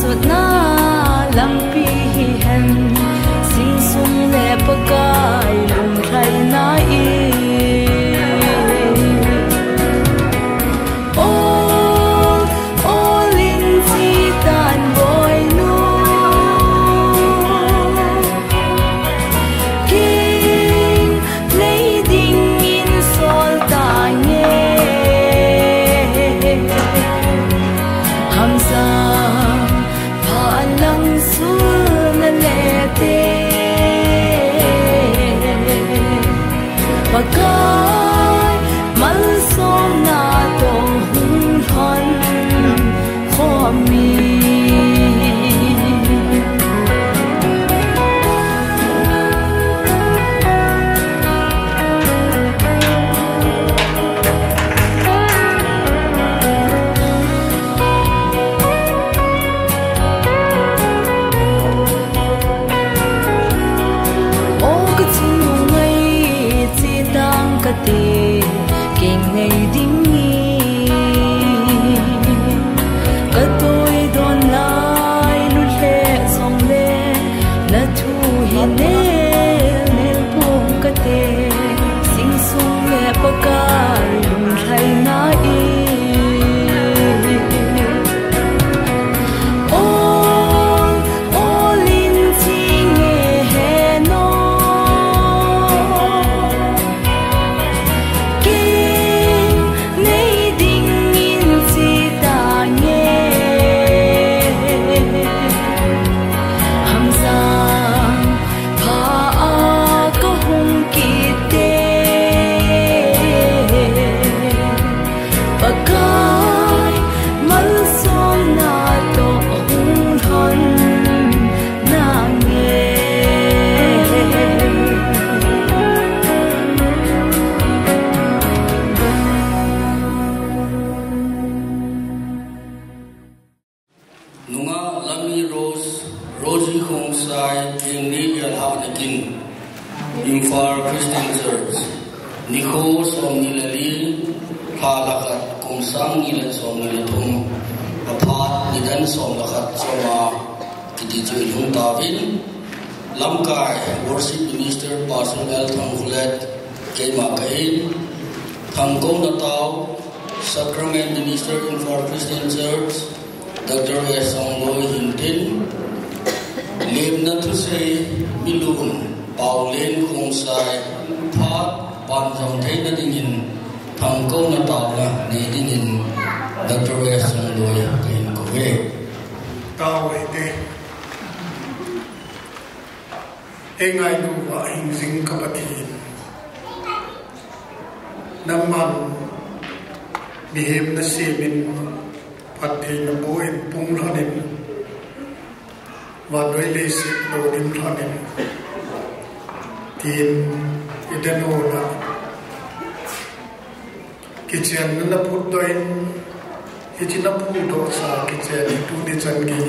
suốt na lam pi hen sing sung le pakai lung khai na i Worship Minister Pastor L. Thanghulet Kema Kain, Thangkong Natao, Sacrament Minister in For Christian Church, Dr. S. Songloy Hintin, Lem Natusay Milun, Pauline Kongsai, Pat Panjong Tay Nadingin, Thangkong Natao na Nadingin, Dr. S. Songloy Kain Kowe. Tawai de engai nu wa hingzing kapathin naman bihem na semin pathe na boin pung lonin wa doi le se lo dim lonin tin idano na kitchen na put doin hichina pu do sa kitchen tu de chan gi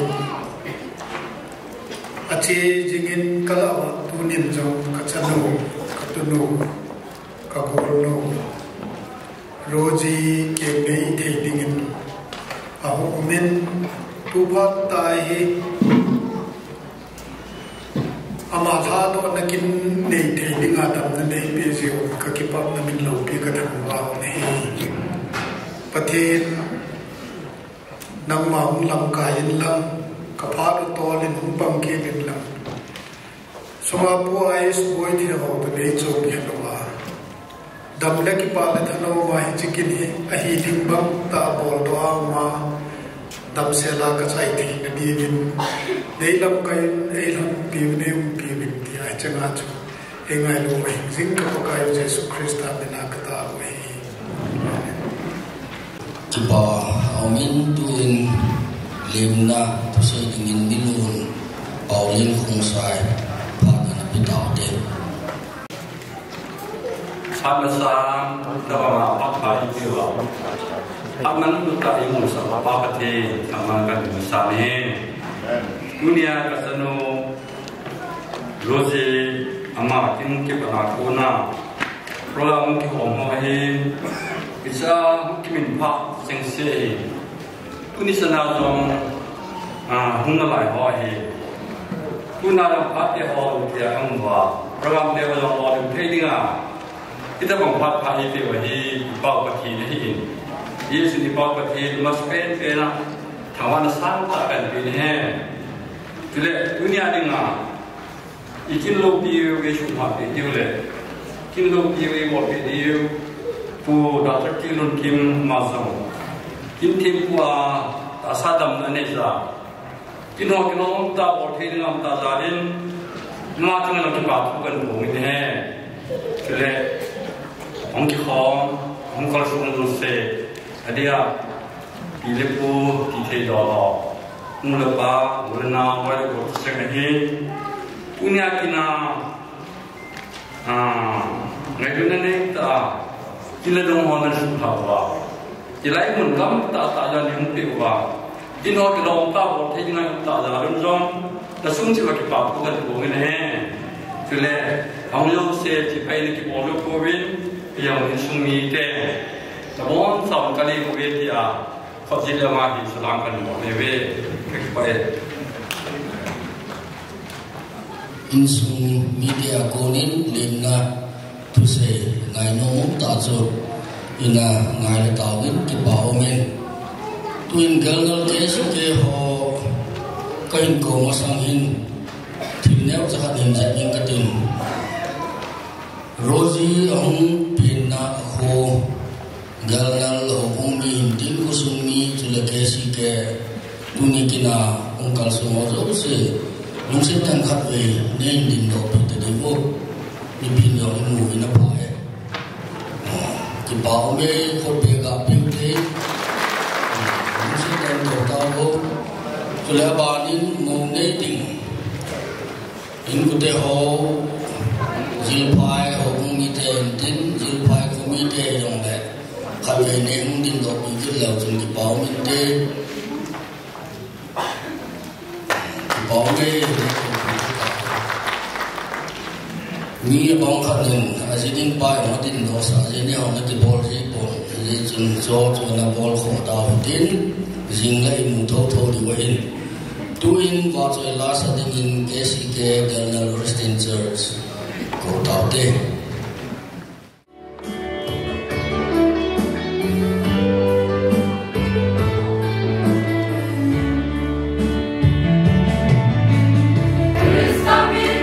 achi jingin kala tunin jong kachano katunu kaborno roji ke nei thedingin aho men tupat tai amatha do nakin nei thedinga dam na nei be jio ka kipap na min lo pi ka thang wa nei pathen nang maung lam kain lam kapal tolin humpam ke bin lam soma pu ais boy thi ho to nei cho bi hlowa dam le ki pa le thano ma hi chikin hi a hi ding bam ta bol do ma dam se la ka chai thi na bi bin nei lam kai ei lam pi ne pi bin ti ai changa chu engai lo mai jing ka pa kai jesu christa bina ka ta we Kipa amin tuin lemna to se ingin milun Pauline Kongsai pada na pitao de Samasam nama apa itu aman buta imu sama apa pati amankan musane dunia kasano rozi ama kim ke panakuna rola mungkin homohi bisa mungkin pak sengse tunisana jong hung lại họ hi tu na làm phát cái họ thì ông và program để vào họ được thấy đi à kita bang phát phát hi thì hi bao bát hi hi ये सुनी बात बती मस्त पे ना थावान सांग ताकन भी है तुले दुनिया दिंगा इकिन लोग दियो वे शुमा पे दियो ले किन लोग दियो वे वो पे दियो पू डॉक्टर किलन किम माज़ों किन टीम पुआ तासादम अनेजा किनो ता बोटे दिंगा ता जारिन मातंग लोग बात बुkan बुंग है तुले उनकी हम कल सुन से dia pilepu tithei do mulapa mulna wale ko seknahi punya kina ngajunane ta kiladong honan subhawa ilai mun gam ta ja nim pewa dino ke dong ta bo thei na ta ja ron jong da sum chi ba ki pa ko kan ko ne chule hong lo se chi pai ni ki bo lo ko win yang ni sum mi te Namun sahaja kali kue dia khotjil yang mati selangkan mewe kepada insung media konin lina tu se ngai nomong tajo ina ngai tawin ki baomen tuin galgal case ke ho kain ko masangin tineu jahat injing katin rozi ang pina ho galgal hukumi din kusumi tula kesi ke tuni kina ungkal semua jauh se nungsi tangkap we nen din do pete devo ni pinyo mu ina pae ki bao me ko be ga pete nungsi tang do ta ho tula ba nin mo ne ding in ku te ho jil pai hukumi ten tin jil pai kumi te yong le khai về nên tin đọc những cái lời trong cái báo mình thế báo đây như bóng khăn nên ai tin bài mà tin đó sao thế này họ cái ball gì ball gì chừng gió chừng là ball khổ đào tin riêng lại một thâu thâu đi vậy tuin vào chơi lá sa tin in cái gì cái Galnal Christian Church cổ đào thế Hãy subscribe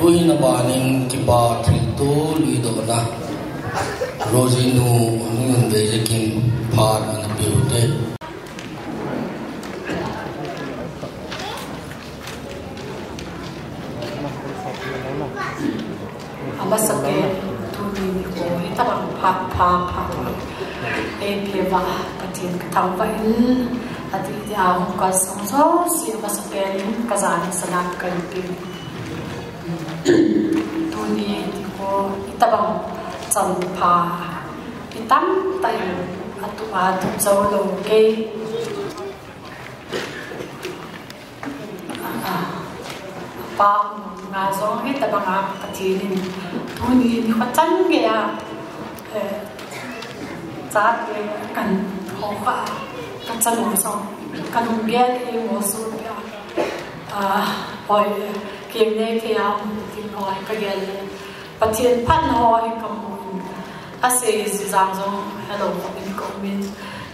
tuhin na banin kipa trito lido na Rosinu nung bezekin par na piute amasake tuhin ko itabang pa piwa patin katangvain ati dia kas so si amasake kazan sanak kalpin tuhin ko itabang sampa itam tayo atu solo ke pa nga so itabang patin tuhin ko chan ge ya zat kan hoka kan chan so kan ge e mo so ya oi ke ne ke ya tin oi ka ge patien pan hoi kam ase zang zong hello in comment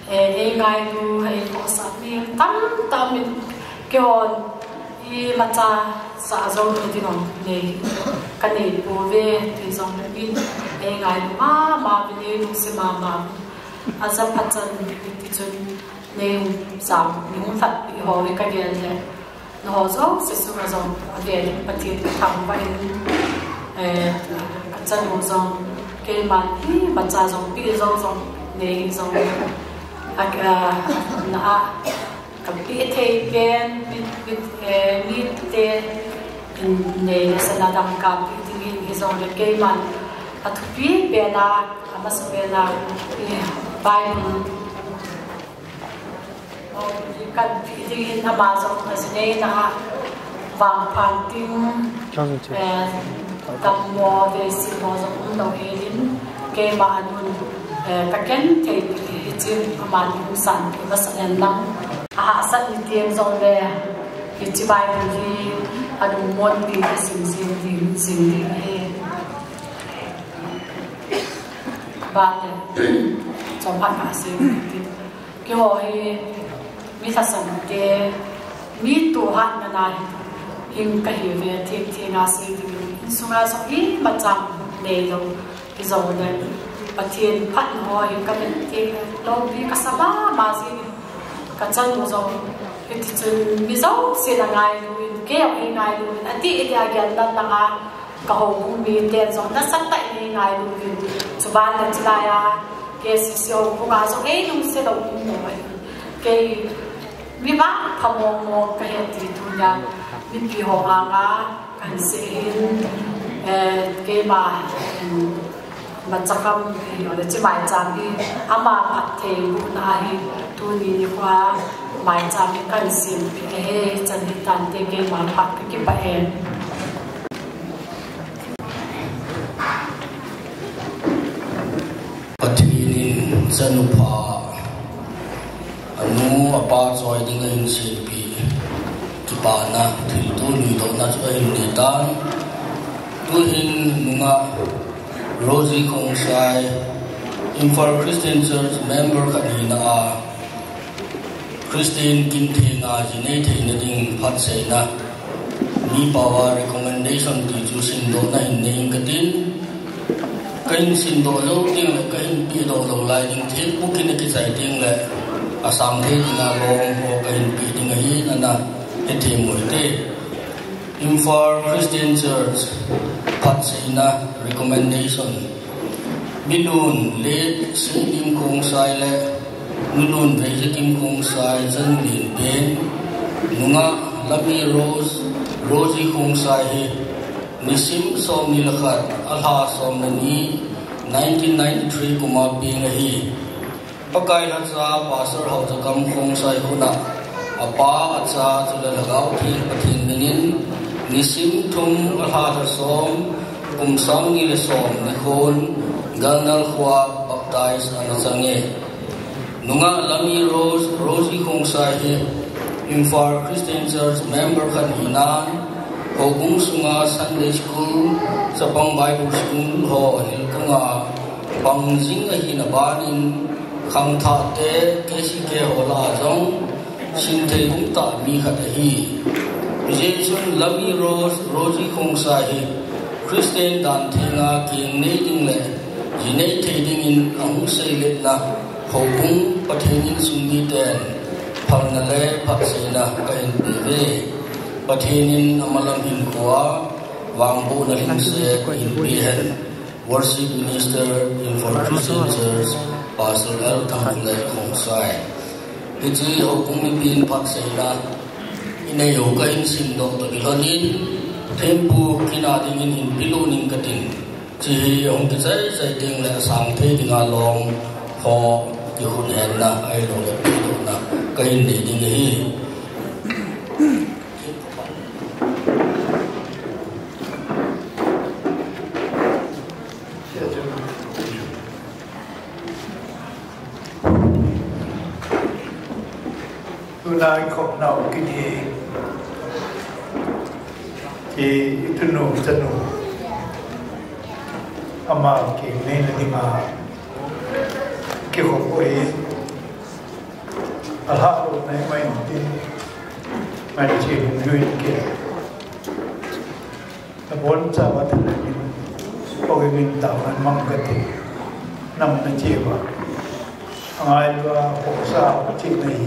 e ngai du hai ko sa mi tam min ke on i ma cha sa zo ti no ne kan ne bo ve ti zong bin e ngai ma bi ne se ma asa patan ti chun ne sam ni un fat bi ho ka ge le no zo se su ra zong age patien tham ba ka chan mo zong ke man hi ma cha zong pi zong ne zong na ka pi the gen mit te ne sa na dam ka pi ti zong le ke man at pi be na amas be na bai kan pi ti na ma zong as ne na wang pan ting tam mo de si mo zong no elin ke ma nun ka ken te chin aman hu san ke bas yan lang a san ni tiem zong le ki chi bai ni adu mon di sim he ba le trong pat ka se ke ho hi mi sa san ke mi tu hat na na hing ka hi ve the na se di sunga so hi ma chang ne lo ki zo ne patien phat hoi ka ben te lo bi ka sama ma si ka chan mo zo ti chun mi zo se na ngai lu ke ya ngai lu ati ya gyan dan na nga ka ho mi te zo na san tai ni ngai lu chu ban na chila ya ke si so ko ga so e lu se lo mo ke mi ba pa mo ka he ti tu ya mi pi ho nga kan se ke ma mà chắc không thì ở đây chỉ bài trang đi ama phát thề cũng ai tu ni qua bài trang cái cần xin cái chân đi tan thế cái mà phát cái bài em phát thiên chân pa anu apa joy dengan insipi kita na tu ni do na joy ni tan tu hin nunga Rosie Kong Sai, Imphal Christian Church member kanina Christine Kinte na jinay na ding patsay na ni pawa recommendation ti ju sindo na hinay katin kain sindo lo ting le kain pi do lo lai ding the bukin ki sai ting le asam the na long ho kain pi ding hi na he mo te Imphal Christian Church Patsina recommendation Minun late Kim Kong Sai le Minun Veja Kim Kong Sai Zan Lin Ben Nunga Lami Rosie Kong Sai he Nisim Som Nilakhat Alha Som Nani 1993 Kuma Bing hi Pakai Hatsa Pastor Haujakam Kong Sai Huna Apa Atsa Chula Lagaw Thil Pathin Ningin Nisim Tum Alha Som Sam ni le som ni khon ganal khwa baptize anazange nunga lami Rosie Kong Sai he Imphal Christian Church member khan hinan hogung sunga Sunday school sapang Bible school ho hil kanga pangjing a hina banin khang tha te kesi ke hola jong sin the ta mi khat hi Jason Lami Rose Roji Khongsahi Christian Dan Thinga King Nading Le Jinay Trading in Ang Saylet na Hopung Pathinin Sumiten Panale Paksina Kain Bebe Pathinin Amalang Hinkwa Wangbo na Hingse in Bihen Worship Minister in Fortune Church Pastor L. Tangule Khongsai Iji Hopung Nipin Paksina Inay yoga in simdok to bilonin tempo kinadingin in bilonin katin ji ong kisay sa ding la sang the ding along ho yun hen na ay lo na kain di ding hi tunay ko na kini ki itunu tanu ama ki nei na dinga ki ko koi ala ro nei mai din mai chi lui ki ta bon cha wa ta ni ko ge min ta man mang ka ti nam na chi wa ai wa ko sa chi nei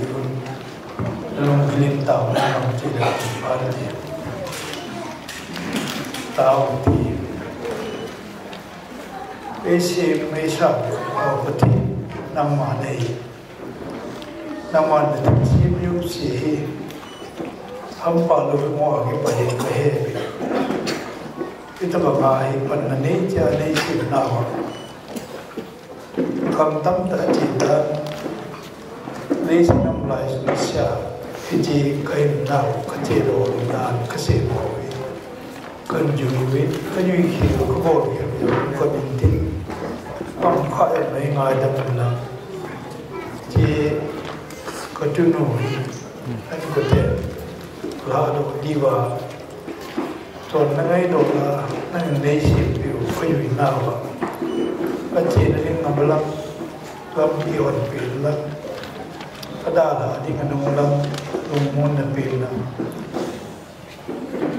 lung lim tao nam chi da pa ni tao thì bê xe mấy sao ở bất kỳ năm mà này thì chim yêu sĩ không bao lâu mua cái bài cái cái tập bài phần là nấy cha nấy chịu nào không tâm đã chỉ ta lấy sinh năm lại xuống xa cái gì cái nào cái chế độ nào cái chế độ cần duy với cái duy trì của cái bộ hiện có định tính không khỏi mấy ngày đâm là chỉ có chú nổi anh có thể là đồ đi vào còn ngay đồ là anh lấy xịt biểu có duy nào và chỉ là những năm lắm đi hoàn biển lắm cái đa là đi cái nông lắm nông môn là biển lắm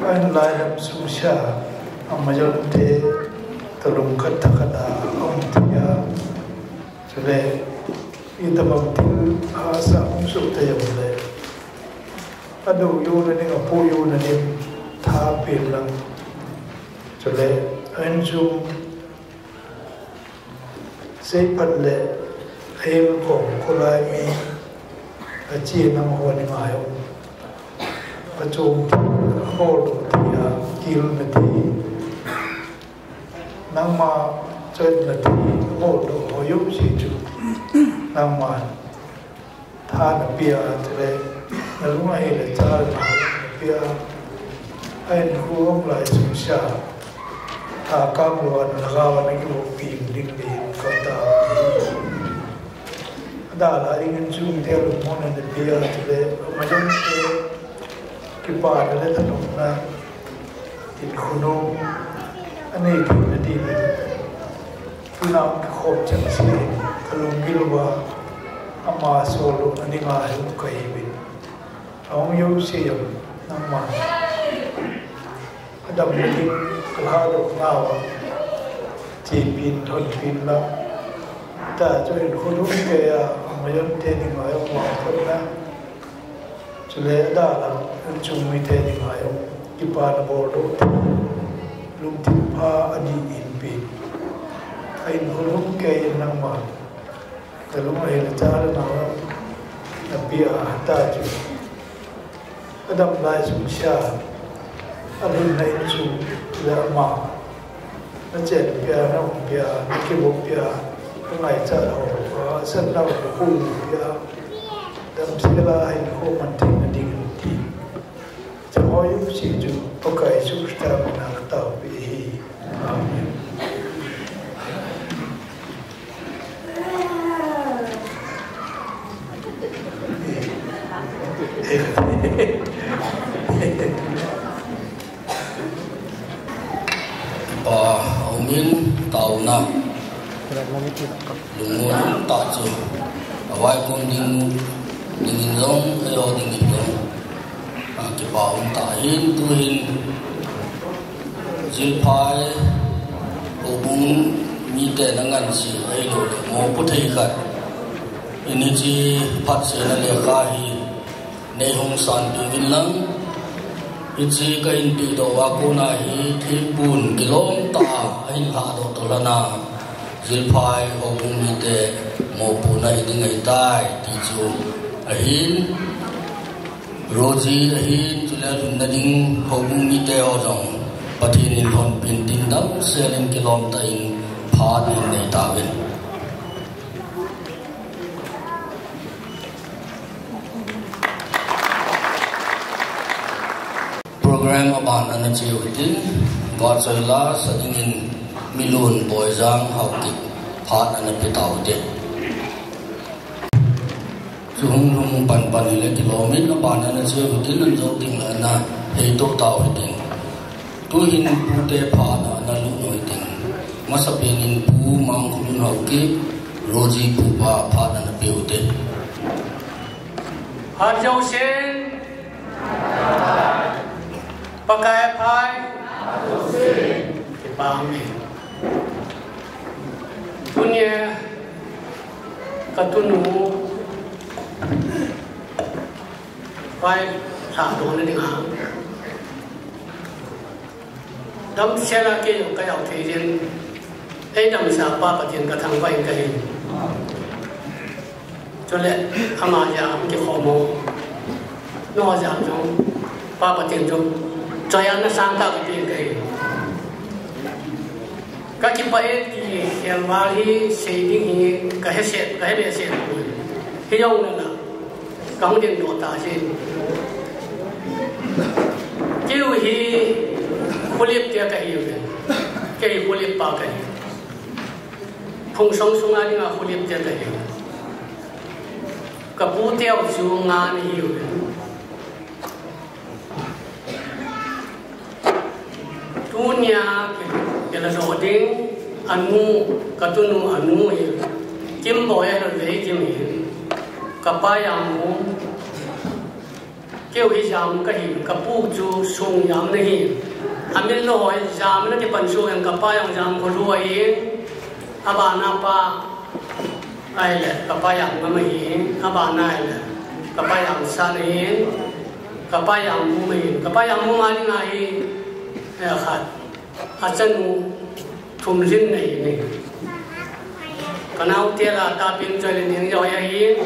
anh lại làm sung sa amma jol te tolong kata kata om tia sele ita bang tin asa om su te yam le adu yu na ni apu yu na ni tha pin lang sele anh zum sei pan le em ko ko lai mi a chi na mo ni ma yo a chung hồn thì kêu là thì năng mà trên là thì hồn đồ hồi yếu gì chứ năng mà tha là bia thì đây là lúc này là cha là bia anh khu ông lại xuống xa thà cam luôn là gạo này cái bộ phim đinh đi con ta đã là anh chung theo lúc món này bia thì đây mà trong cái bà đó là thằng ông na thì khôn ông anh ấy thì là đi khi nào cái khóc chẳng gì cái lồng kia là ama solo anh ấy ngài cũng cây bên ông yêu siêu năm mà đâm đi cái hai độ nào chỉ pin thôi pin lắm ta cho nên khôn ông kia mà dân thế thì ngài ông hoàng thân na cho nên đã là anh chung mấy thế thì ngài ông cái bà nó bỏ đốt lúc thì pa anh đi in pin anh khôn ông kia năm mà cái lúc này là cha nó nói là bia ta chứ cái đâm lại xuống xa anh hôm nay nó xuống là mà nó chết bia nó không bia nó kêu bộ bia cái ngày cha nó sân đâu nó khu bia đâm xe là anh khô mình thấy nó đi đi cho hỏi giúp gì chứ có cái xuống ta mình đang tạo bị amen. Ông Minh tàu nằm lùng ngôn tạ chu vài con đinh giống hay là đinh giống cái bảo ta hin tu hin zil phai obung mi te nangan si ai lo mo pu thei khat ini chi phat se na le kha hi nei hong san tu vin lang ichi ka in pi do wa ko na hi thi bun kilom ta ai ha do to la na zil phai obung mi te mo pu na hi ngai tai ti chu a hin roji a hin chu la run na ding obung mi te o jong pathin in hon pin tin dam selin kilom ta in phat in nei ta ven program aban an chiu tin wa choila sading in milun boizang hauki phat an pe taw de chung hung pan pan le kilomet aban an chiu tin an zo ting la na hei to taw tin tu hin pu te pha na lu noi ting masapin in pu mang khun hauki roji pu ba phat an pe de ha jau sen pakai phai pahami punya katunu phai sa do na ding ha dam sela ke yo ka yau thei jin ai dam sa pa pathin ka thang vai ka hi chole ama ya ke khomo no ja jong pa pathin jong Jaya na sangka betul ke? Kaki pae ki yang wali seding ini keheset pun. Hiyong na kamu dia nota sin. Kiu hi kulip dia kayu kan? Kayu kulip pakai. Phung song sungai ni ngah kulip dia kayu. Kaputiau sungai ni hiu. Dunia kita roding anu katunu anu ye kimbo ya le kimi kapayam mu keu hi jam ka hi kapu chu sung yam nahi amil lo hoi jam na ke pansu yang kapayam jam ko lu ai abana pa ai le kapayam ma hi abana ai le kapayam sa ni kapayam mu ma ni ngai khat achanu thumlin nei ni kanau tela ta pin choi le ning yo ya hi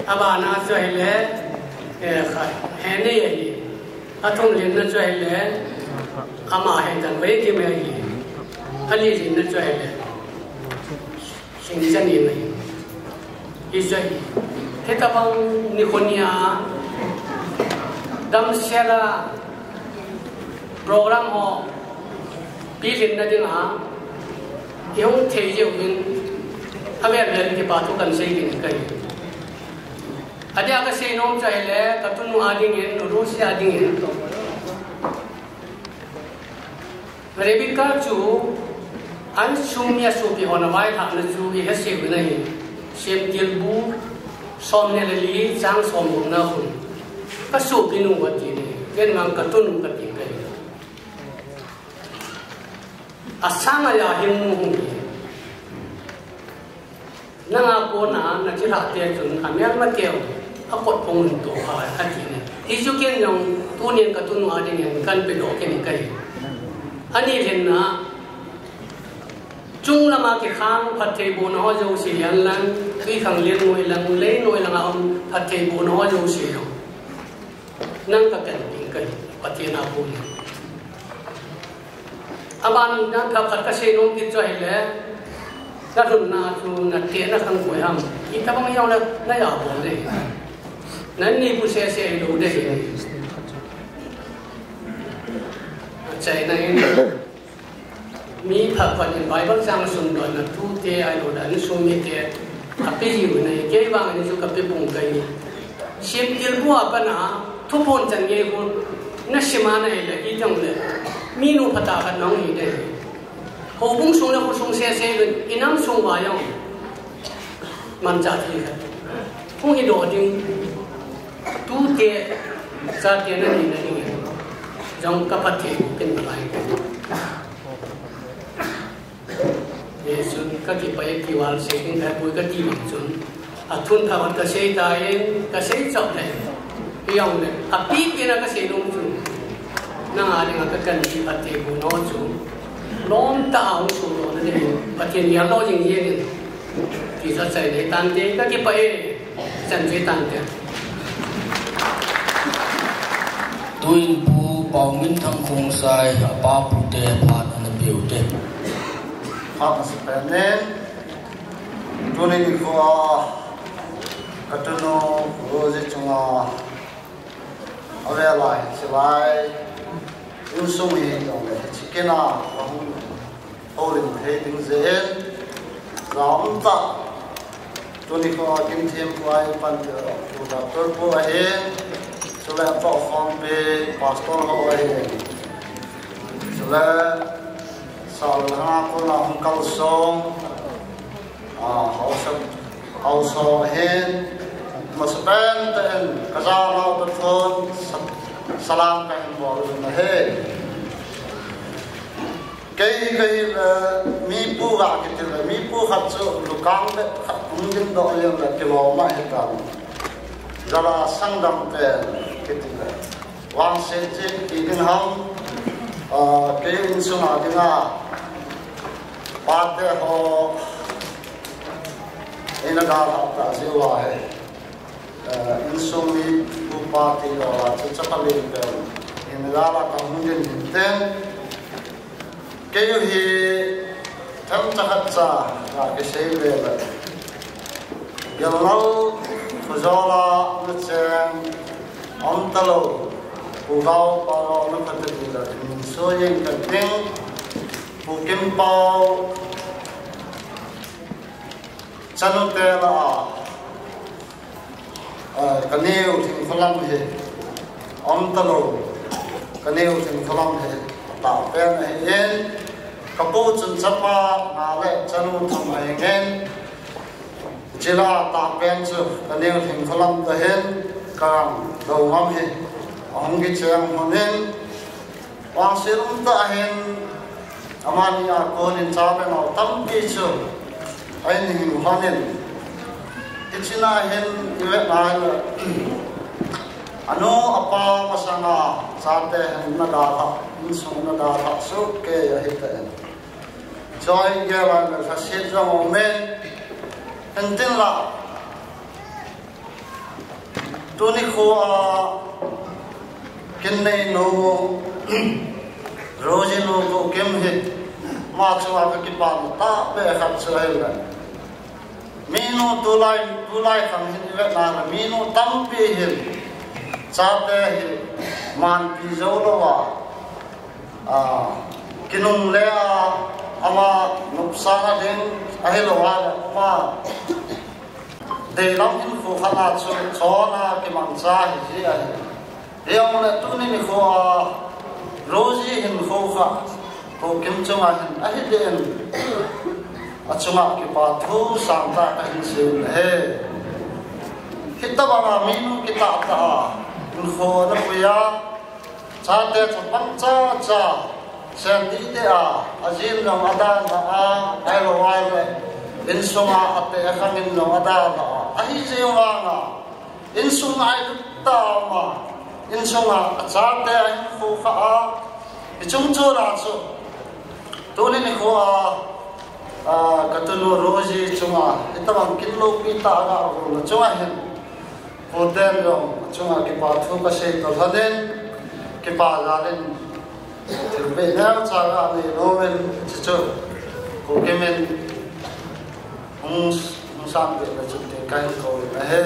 abana choi le khat he ne hi athumlin na choi le ama he dan ve ki me hi ali rin na choi le sing jan ni mai hi choi he ta bang ni khonia dam sela program ho pilih nanti lah yang terjadi mungkin kami ada di pasukan saya ini kaya ada agak saya nom cahaya le katunu adingin Rusia adingin mereka tu an sumia supi hona mai thak na tu ia sebe nahi sebe gilbu somne leli jang somun na hun kasupi nu wati ni kan mang katunu kati kaya asama ya himu nanga ko na chira te chun amel ma keu akot pong to ha ati ne isu ken yong tu nien ka tunu ade nien kan pe do ken kai ani len na chung lama ke khang phathei bu no jo si yan lan ki khang len noi lang le noi lang am phathei bu no jo si yo nang ka kan ting kai patina bu ni aban na ka ka se nom ki chai le na run na chu na te na khang ko ham ki ta bang yaw na ya bo le nan ni bu se se lo de chai na in mi pha pha ni bible sang sun do na tu te ai lo dan su mi te ape yu na ke bang ni chu ka pe pung kai sim il bu apa na thu pon chan ye ko na sima na le ki jong le mi nu phata ka nong ni de ho bung sung la ko sung se se le inam sung wa yong man ja thi ka hung hi do ding tu te sa tiền nó đi này trong các phát triển kinh lại Yesus các cái bài kỳ quan sẽ kinh thái bùi các tìm chúng thun thảo các sẽ đại các sẽ chọn này yang này biết cái là các sẽ đúng chúng năng ai dengan các cần đi phát triển của nó chúng lom tạo chúng nó này phát triển nhiều lo gì gì thì sẽ xảy đến tan thế các cái bài sản xuất tan thế tuin pu bao min thang khung sai pa pu te phan an biu te hak sepenen tunin ko katuno roje chunga avela silai insumi dong le chikena wang olin heading zen ramta tunin ko kin them kwai pan ko da tor ko he sula pa phong pe pastor ho he sula salha ko la hong kal song hau so hen masban ten kazalo the phone salam kan bol na he kai mi pu ga kitil mi pu khat so lukang le kungin do yang la kilo ma hetan jala sangdam te kitil wang se je idin ham kai insuma dinga Pate ho ina dal hapta siwa hai insumi upati la chachapali pe ina dala ka mungin ten kayo hi tham chahatsa ka ke sebe la yalal fuzola nucheng amtalo pugao palo nupatati la soyeng kating Bukim pau chanu te la kaneu thing phalam he amtalo kaneu thing phalam he ta pen he en kapu chun chapa na le chanu tham ai gen jila ta pen chu kaneu thing phalam ta hen kam do mam he ong gi chang monen wang sirum ta hen amani a konin chaben au tampi chu ai ni hanen ichina hen iwe na anu apa masana sate hen na da tha insung na da tha su ke ya hita joy ge la na fasit ra moment entin la tuni ko kinne no roje no ko kem he ma chwa ka ki pa ta be khat chwa he la minu tulai khang hin ve na la minu tam pi hin cha te hi man pi zo lo wa kinung le ama nupsa na den a he lo wa ma de lam hin ko khala chu na ki man cha hi ji a he yong le tu ni ko Rosie hin khofa ko kim chunga hin ahi den achunga ki pa thu santa ka hin sin he kitaba ma minu kita ta in kho na puya cha te chapang cha sen di te azil na ada na ai lo wai le in sunga ate khangin no ada na ahi je wa na in sunga ai ta ma in sunga cha te in khu kha chung cho ra so to ne ko katulu roji chunga itam kinlo pi ta ga ro chunga hen hotel ro chunga ki pa thu ka se to haden ki pa ga len be na cha ga ni ro men chu ko kemen sam de na chu te kai ko he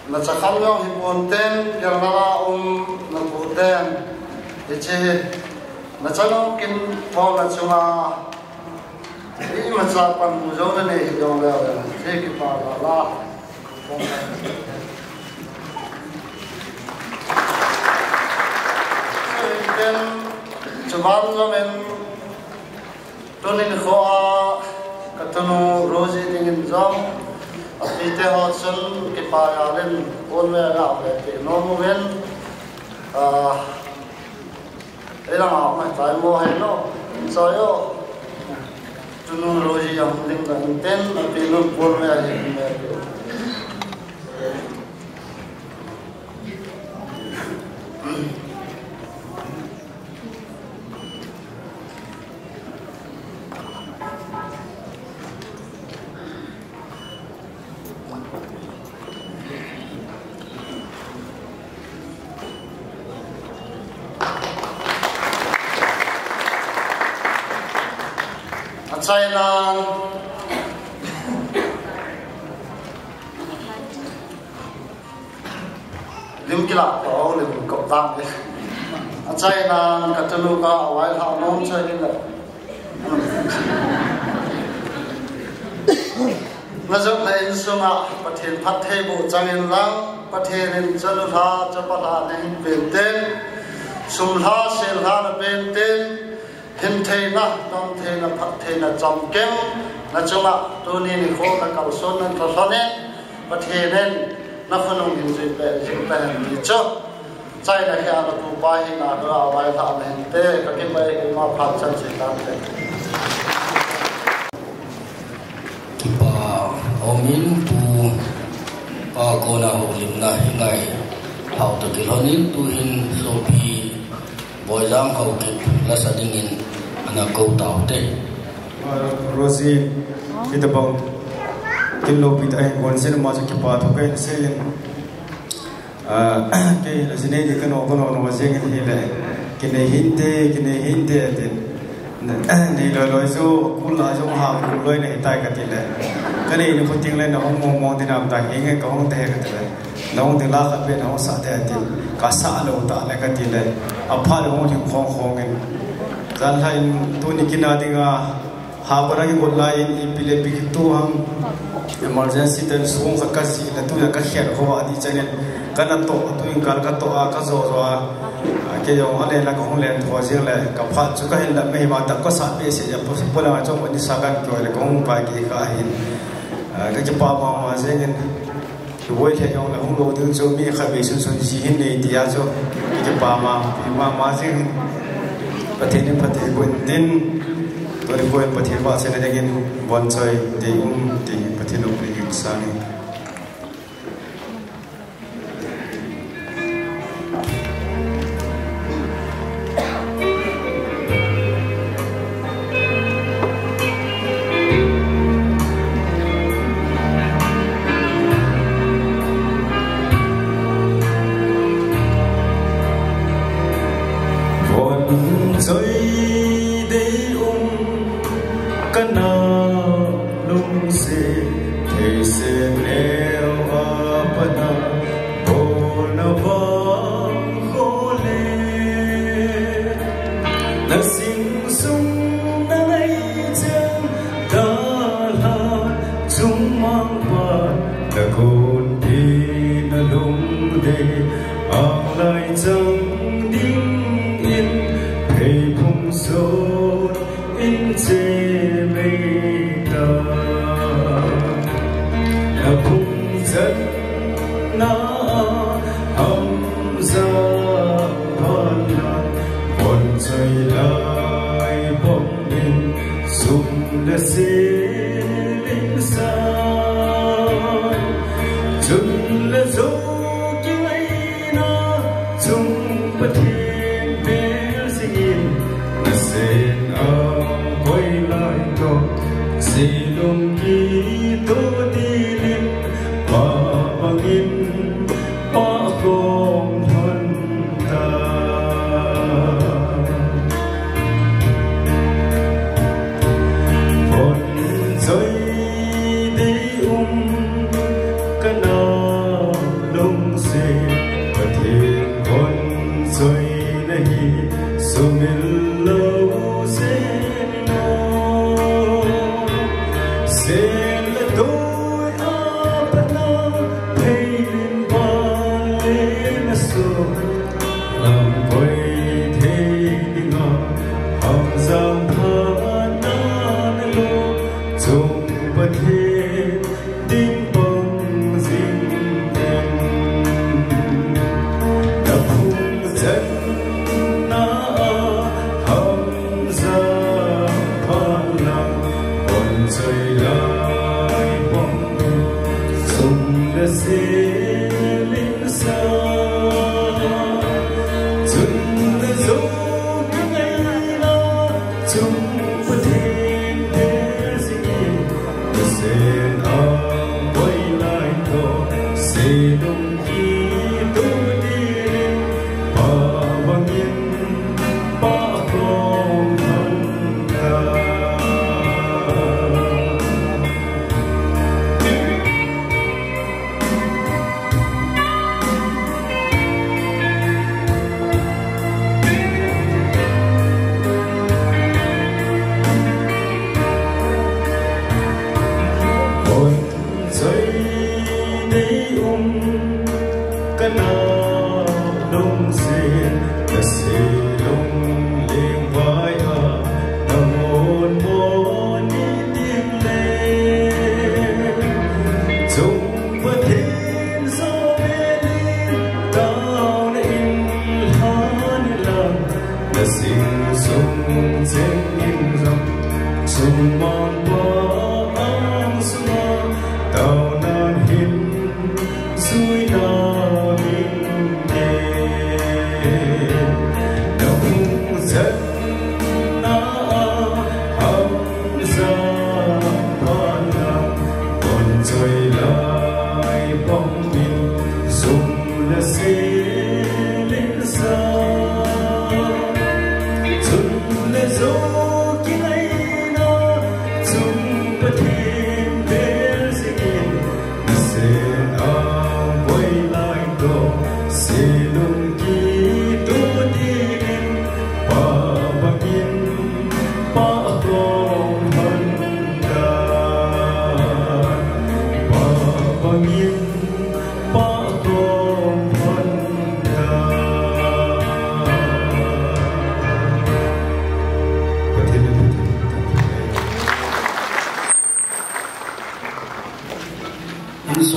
na cha kham yo hi pon ten ya na na pu ten che na cha no kin pho na chunga ni ma cha pan mu zo na ne yo la che ki pa la ten chuban zo men tonin kho ka tonu roji dingin zom Ite ho sun ki pa ya len on me la le te no mo ven era ma ma tai mo he no so yo tunu roji yam ding dan ten te no on me he me China lim kila ko lim ko tam ke China katulu ka awai ha nom chai ni la nazok na insuma pathen phathe bu changin lang pathen chalu tha chapala nei benten sumha selha na benten hin thei na tom thei na phat thei na chom kem na chuma tu ni ni kho na kal son na tho sone pathenen na phonong hin jai pe jing pa han ti cho chai na kha na tu pa hi na ra wai tha na hin te ka ke pai ma phat chan se ta te ki pa omin tu pa ko na ho lim na hi ngai hau to ki lonin tu hin so pi boy lang hau ki la sa ding in ana ko tao te Rosie kita bang kilo pita ai konsen ma ki pa to kai sen ke la sine de kano no seng ni le kine hinte te nei lo so kula so ha ku loi nei tai ka ti le kane ni ko ting le na hong mong de nam ta nge ka hong te ka te nong de la ka be na sa te ti ka sa lo ta le ka ti le a pha lo hong thi khong ngen zan lain tu ni kina dinga ha bara ki gol lai pile pi tu ham emergency ten sung kha ka si la tu ya ka kher ho adi chane kana to tu in kal ka to a ka zo zo a ke yo ale la ko hong len tho jing le ka pha chu ka hin la me ma ta ko sa pe se ya po la ma chong ni sa kan ko le ko hong pa ki ka hin ka ki pa ma se ngen woi the yo la hong lo ding zo mi kha be sun ji hin nei ti ya zo ki pa ma jing pathin pathe gun din tori ko pathin ba se ne gen bon choi de ti pathin lo pri sani Hãy subscribe cho kênh Ghiền Mì Gõ để không bỏ lỡ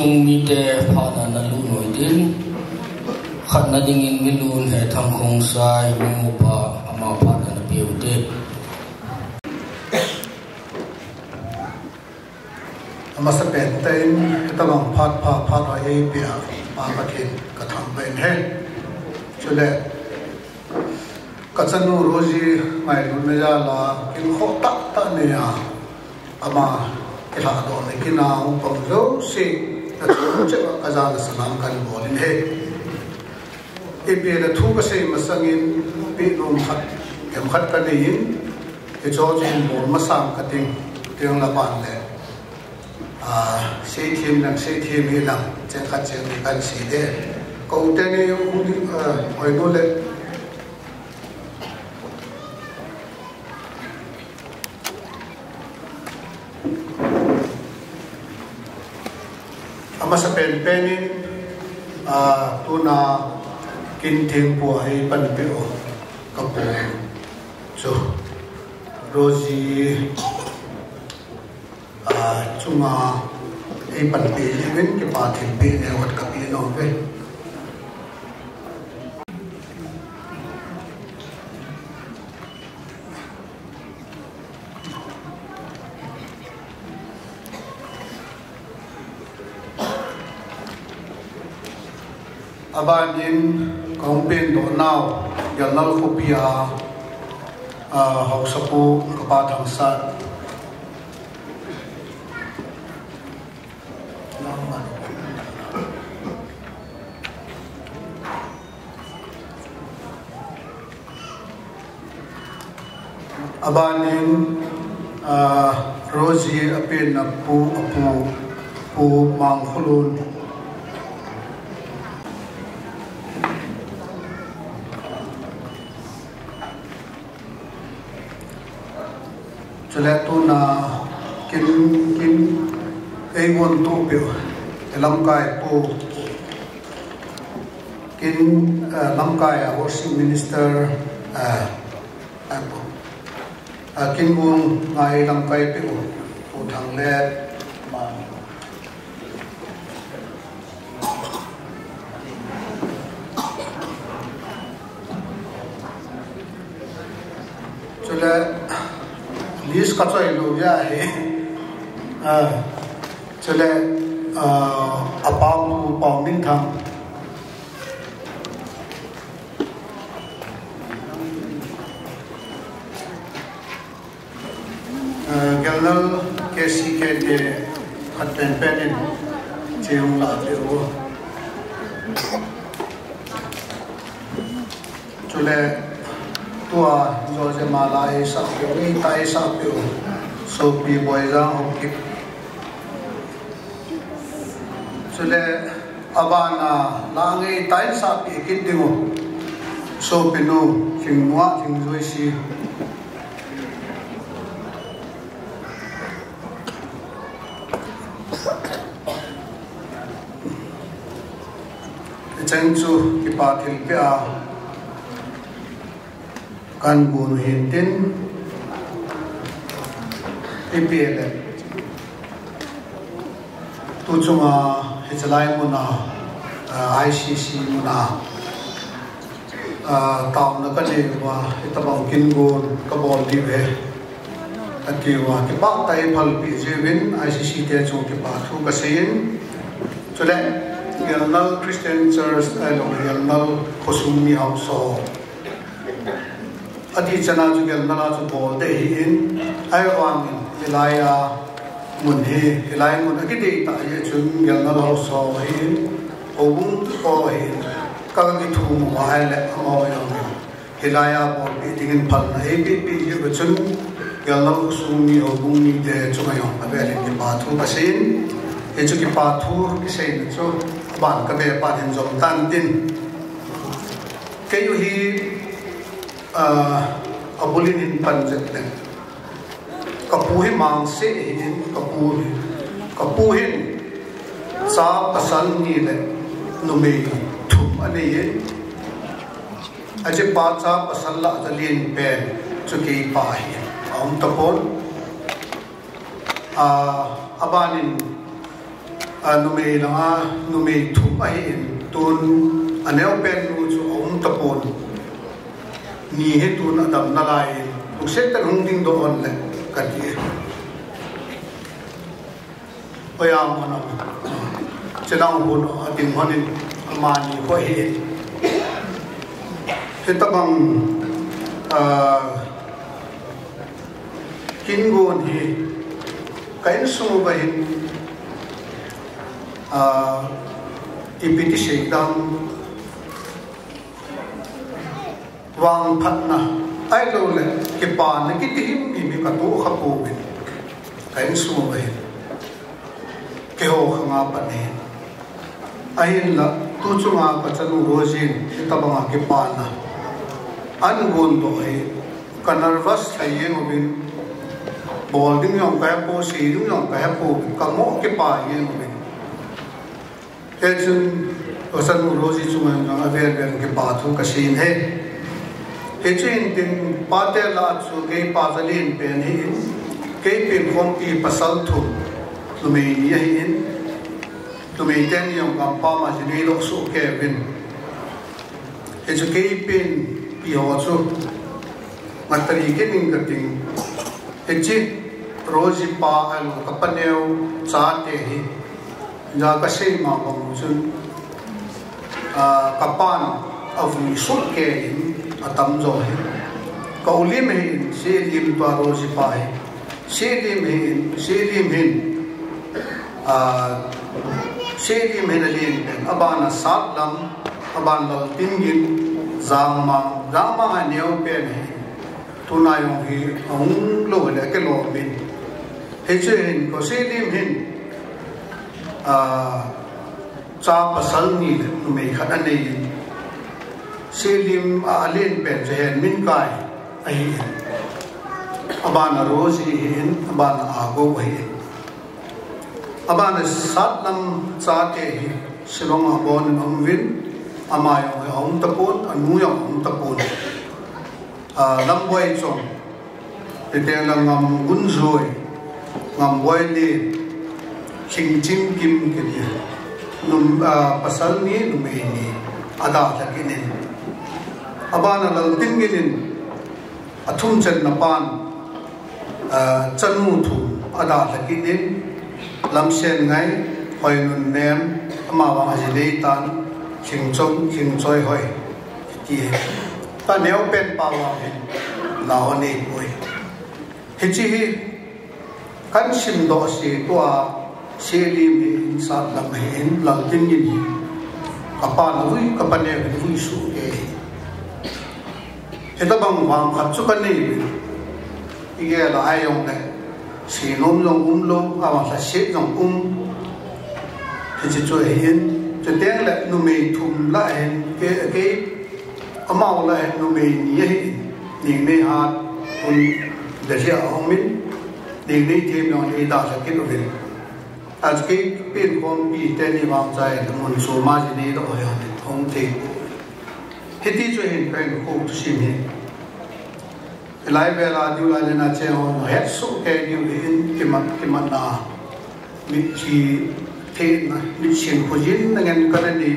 sung mi te phana na lu noi din khat na ding in mi lun he tham khong sai mu pa ama phana na piu te ama sa pen ten tamang phat ha e bia pa pathin ka tham ben he chule ka chanu roji mai lu me ja la kin kho ta ne ya ama kila do ne kina pom zo si ta chu ka za la salam kan bolin he e be da thu ka sei masangin pe nom khat em khat ka ne yin e cho jin bol ma sam ka ting tiang la pan le sei thim hi lang chen khat chen ni kan si de ko te ne u di oi no le masa pen-penin tuna kinting po ay panpeo kapo so rosi cuma ay panpilin kipatin pin wat kapino pe abanin kongpen do now yalal khopia hausapu kapa thangsa abanin rozi apen apu mangkhulun chale tu na kin ei won tu pe lam kai po kin lam kai housing minister kin wong ngai lam kai pe po thang le ma chale lis ka choi lu ya he chale apam min tham Galnal KCK de Hatpen Penin Cheung La Tiro Chule Tua Jose Malai Sapio Tai Sapio Sopi Boyzang Hokip Chule Abana Langi Tai Sapi Kidimo Sopinu Kingwa Kingzoisi Chenchu Kipatil Pia Kanbun Hintin IPL Tuchunga Hichalai Muna ICC Muna Taum Nakanewa Itabang Kingun Kabol Dive Atiwa Kipak Tai Palpi Jevin ICC Techu Kipatu Kasin Chule Galnal Christian Church Galnal Kosumi House Adi Chana Ju Galnala Ju Bol De Hin Aiwang Ilaya Munhi Ilaya Mun Akide Ta Ye Chun Galnal House Hin Obung O Hin Kagami Thum Waile Amoyang Ilaya Bol Bitingin Palna APP Ye Chun Galnal Kosumi Obung Ni De Chungayong Abel Kipatu Kasin Eju Kipatu Kisain Chu Ban Kabe Patin Jom Tan Din Kayu Hi Abulin in Panjat Kapuhi Mangse in Kapuhin Sa Pasal Nile Nume Tum Ane Aje Pacha Pasala Dalin Pen Chuki Pahi Aum Tapon Abanin Nume Langa Nume Tum Ahin Tun Anel Pen Nuju Aum Tapon Ni Hetun Adam Nalai Uksetan Hungding Doon Le Kati Oyam Manam Chelang Hun Ating Honin Amani Hohe Hetabang Kingun Hi Kain Sumubahin Ipiti Shekdam Wang Patna Ai Lo Le Kipan Kitihim Imi Katu Kapubin Kain Sumubahin Keho Khanga Panin Ahin La Tuchunga Pachanu Rojin Itabanga Kipana Angun Do Hai Kanarvas Hayeng Obin Bolding Yong Kayapo Sidung Yong Kayapo Kamo Kipa Yeng Obin Hechun Osanu Roji Chungan Yong Aver Kipatu Kasin He Hechun Tin Pate La Chu Gay Pazalin Pen He Gay Pin Hompi Pasal Tu Lumini Hin Tumitan yung kampama sinilo so Kevin. It's a Kevin Pihoso Matarikin in Gating. It's Rosi Pa and Kapaneo Sate Nakasi Mapamusun Kapan of Nisut Kevin Atamzo Kaulim Hin, Selim to Rosi Pa, Selim Hin. Selim Henalin Abana Satlam Abana Tingin Zama Aneo Pen Tunayong Hi Ong Lo Lekelo Bin Hechen Ko Selim Hin Cha Pasalni Nume Khatane Selim Alin Pen Jehen Min Kai Ahin Abana Rosi Hin Abana Ago Hin Abana Satlam Sate Silong Abon Amvin Amayong Aum Tapon Anuyang Aum Tapon Lamboy Chong Itelang Ngam Gunzoy Ngam Boyle King Jim Kim Kini Num Pasalni Numeni Ada Lakinin Abana Laltinginin Atum Chen Napan Chanutu Ada Lakinin Lamsen Ngai Hoi Nun Nem Amawang Hajileitan King Choi Hoi Ki Ta Neo Pen Pawang Laone Boy Hichi kan sim do si tua selim in sa lam hen lam tin ni apa na vui ka pane vui su ke eta bang wang khat chu kan ni ige la ayong ne si nom long lo awa sa se long thì cho hiện cho tiếng là nụ mì thùng lại cái màu lại nụ mì như thế nhìn này hạt còn để cho ông mình nhìn này thêm nó đi đào sẽ kết được liền à cái bên con bị tên đi vào trái là một số mà gì đi đó rồi không thì hết đi cho hiện cái khu xin hiện lại về là điều lại là chơi họ hết số cái điều hiện cái mặt là mình chỉ thế mà mình xin khuyên dính dengan cái này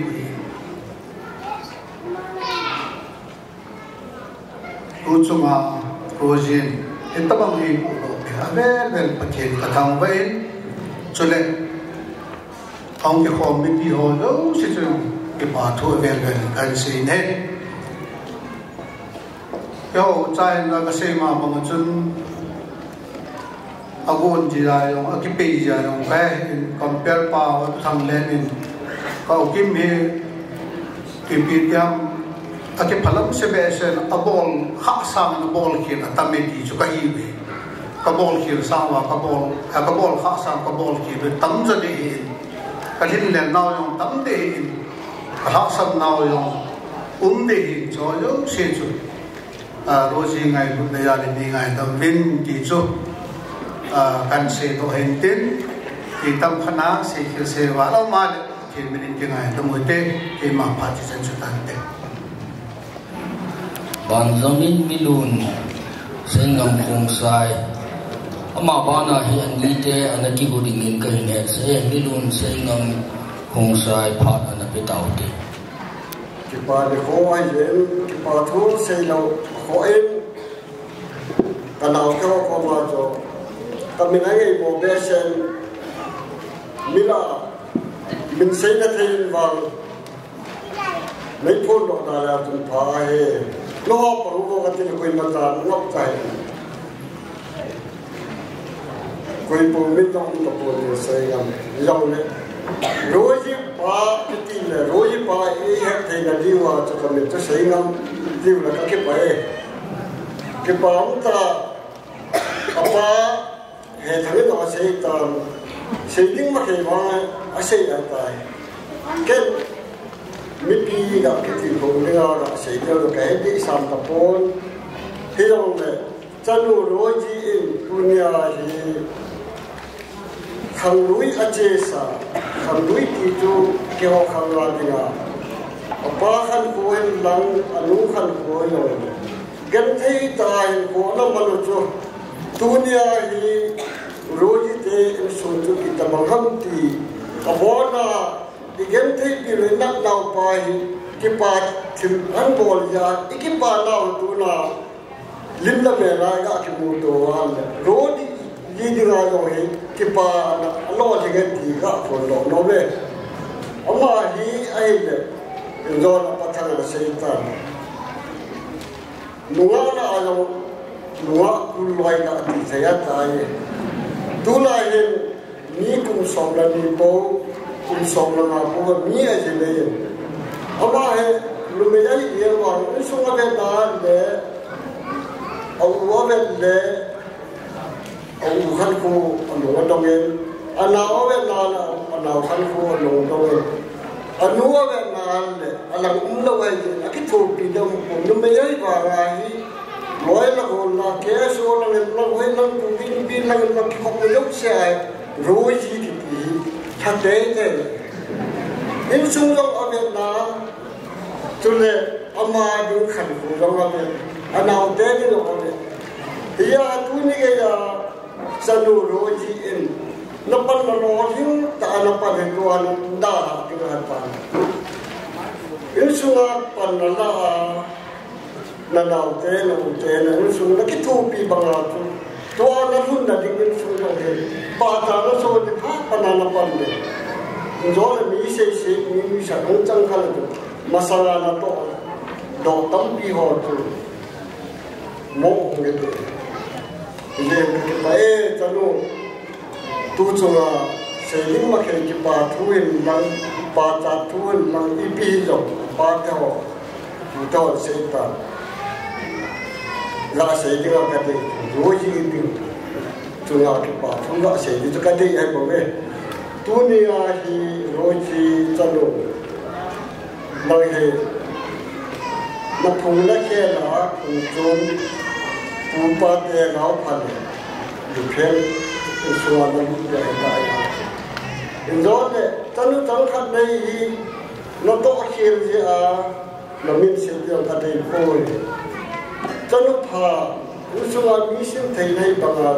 Ucuma Rojin itu bagi ada pakai katang baik, jadi orang yang kau mimpi orang itu kepatu kan sini. Kalau saya nak sema bangun agun jaya yang akipi jaya yang compare power thang lenin kau kimi kipi yang akip halam sebesen abol hak sang abol kir atamedi juga ibe kabol kir sama kabol hak sang kabol kir tam jadi kalin len nau yang tam de hak sang nau yang de jojo seju roji ngai bu ya ni ngai tam vin ti chu kan se to hentin ti tam khana se khil se wala mal ke min ti ngai tam te ke ma pa chi san chu tan te ban zamin milun sengam khong sai ama bana hi an ni te an ki bu ding in ka ne se milun sengam khong sai phat an pe tau te ki pa de ko ai yen ki pa thu se lo ko em kanao ko ma jo kami nangai mo besen mila min sei na thein wal nei phon do da la tun pha he lo paru ko ka tin ko ma ta ngop chai ko po min dong ko po de sei gam yau le roji pa ti le roji pa e he thei na diwa cho ka min to sei gam diu la ka ke pa e ke pa ta apa he thang to sei tan sei ding ma ke wa a sei a tai ken mi pi ga ke ti ko le ga sei de lo ka he sam ta pon he lo le chanu roji in dunia hi khang lui a che sa khang lui ti tu ke ho khang la dinga apa khan ko hen lang anu khan ko yo gen thei tai ko na ma lo chu dunia hi roji te suntu kita menghamti abona digen thei pi le nak nau pa hi ki pa thim an bol ya ki pa nau tu na lim la me la ga ki mu to an roji ji di ga yo hi ki pa lo ji ge ti ga ko lo no be ama hi ai le zo na pa tha la seitan nuwa na alo nuwa kulwai na ti saya tai tu la hin ni kum som la ni po kum som la ma po ni a je le ama he lu me ai ye wa ni so ga be na le au wa be le au khan ko anu wa dong en ana wa be na ana khan ko anu dong en anu wa be na le ala la wa ye ki to pi dam ko lu me ai wa ra hi loi la ko la ke so la le la hoi la ku bi la la ki ko le yok se roi ji ki ti tha de de in sung lo a ve na tu le ama du khan ko lo la ve ana de ni lo ve ya tu ni ge ya sa lu roi ji in na pan na lo hin ta na pa de ko an da ki ga pa in sung a pan na la na nau te na nu su na ki tu pi bang la tu to na hun na ding nu su na he pa ta na so ni pha pa na na pan de zo le mi se mi sa ko chang kha la masala na to do tam pi ho tu mo nge tu le ki pa e ta nu tu chunga seiling ma khel ki pa thuin lang pa cha thuin lang ipi lo pa theo tu to seitan la seiling ka te roji ipi chunga ki pa thunga seiling ka te ai bo ve tu ni a hi roji chalo lai he na phung la khe la phung chon tu pa te gao phan du phel suwa na mu ya ta ya in do ne tanu tang khat nei no to khil ji a no min sil ti ka dei phoi tanu pha suwa mi sim thei nei ba ga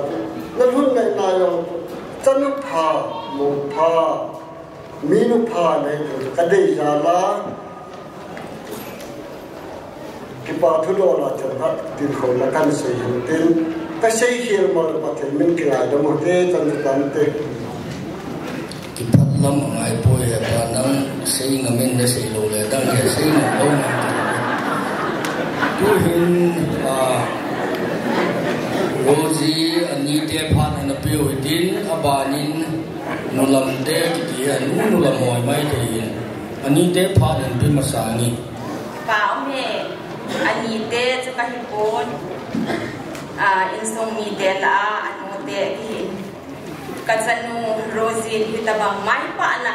na hun nei na yo tanu pha mu pha mi nu pha nei ka dei ja la ki pa thu do la chan hat tin kho la kan sei tin ka sei khil ma pa thel min ki la do mo te chan tan te ki phat lam ngai poi ya pa nang sei ngamen de sei lo le dang ya sei na lo na tu hin rozi ani te phat na pe oi tin abanin nulam te ki ya nulam moi mai te ani te phat an bi masani pa me ani te chu ka hi pon insong mi te la anu te hi kazanu rozin hitabang mai pa na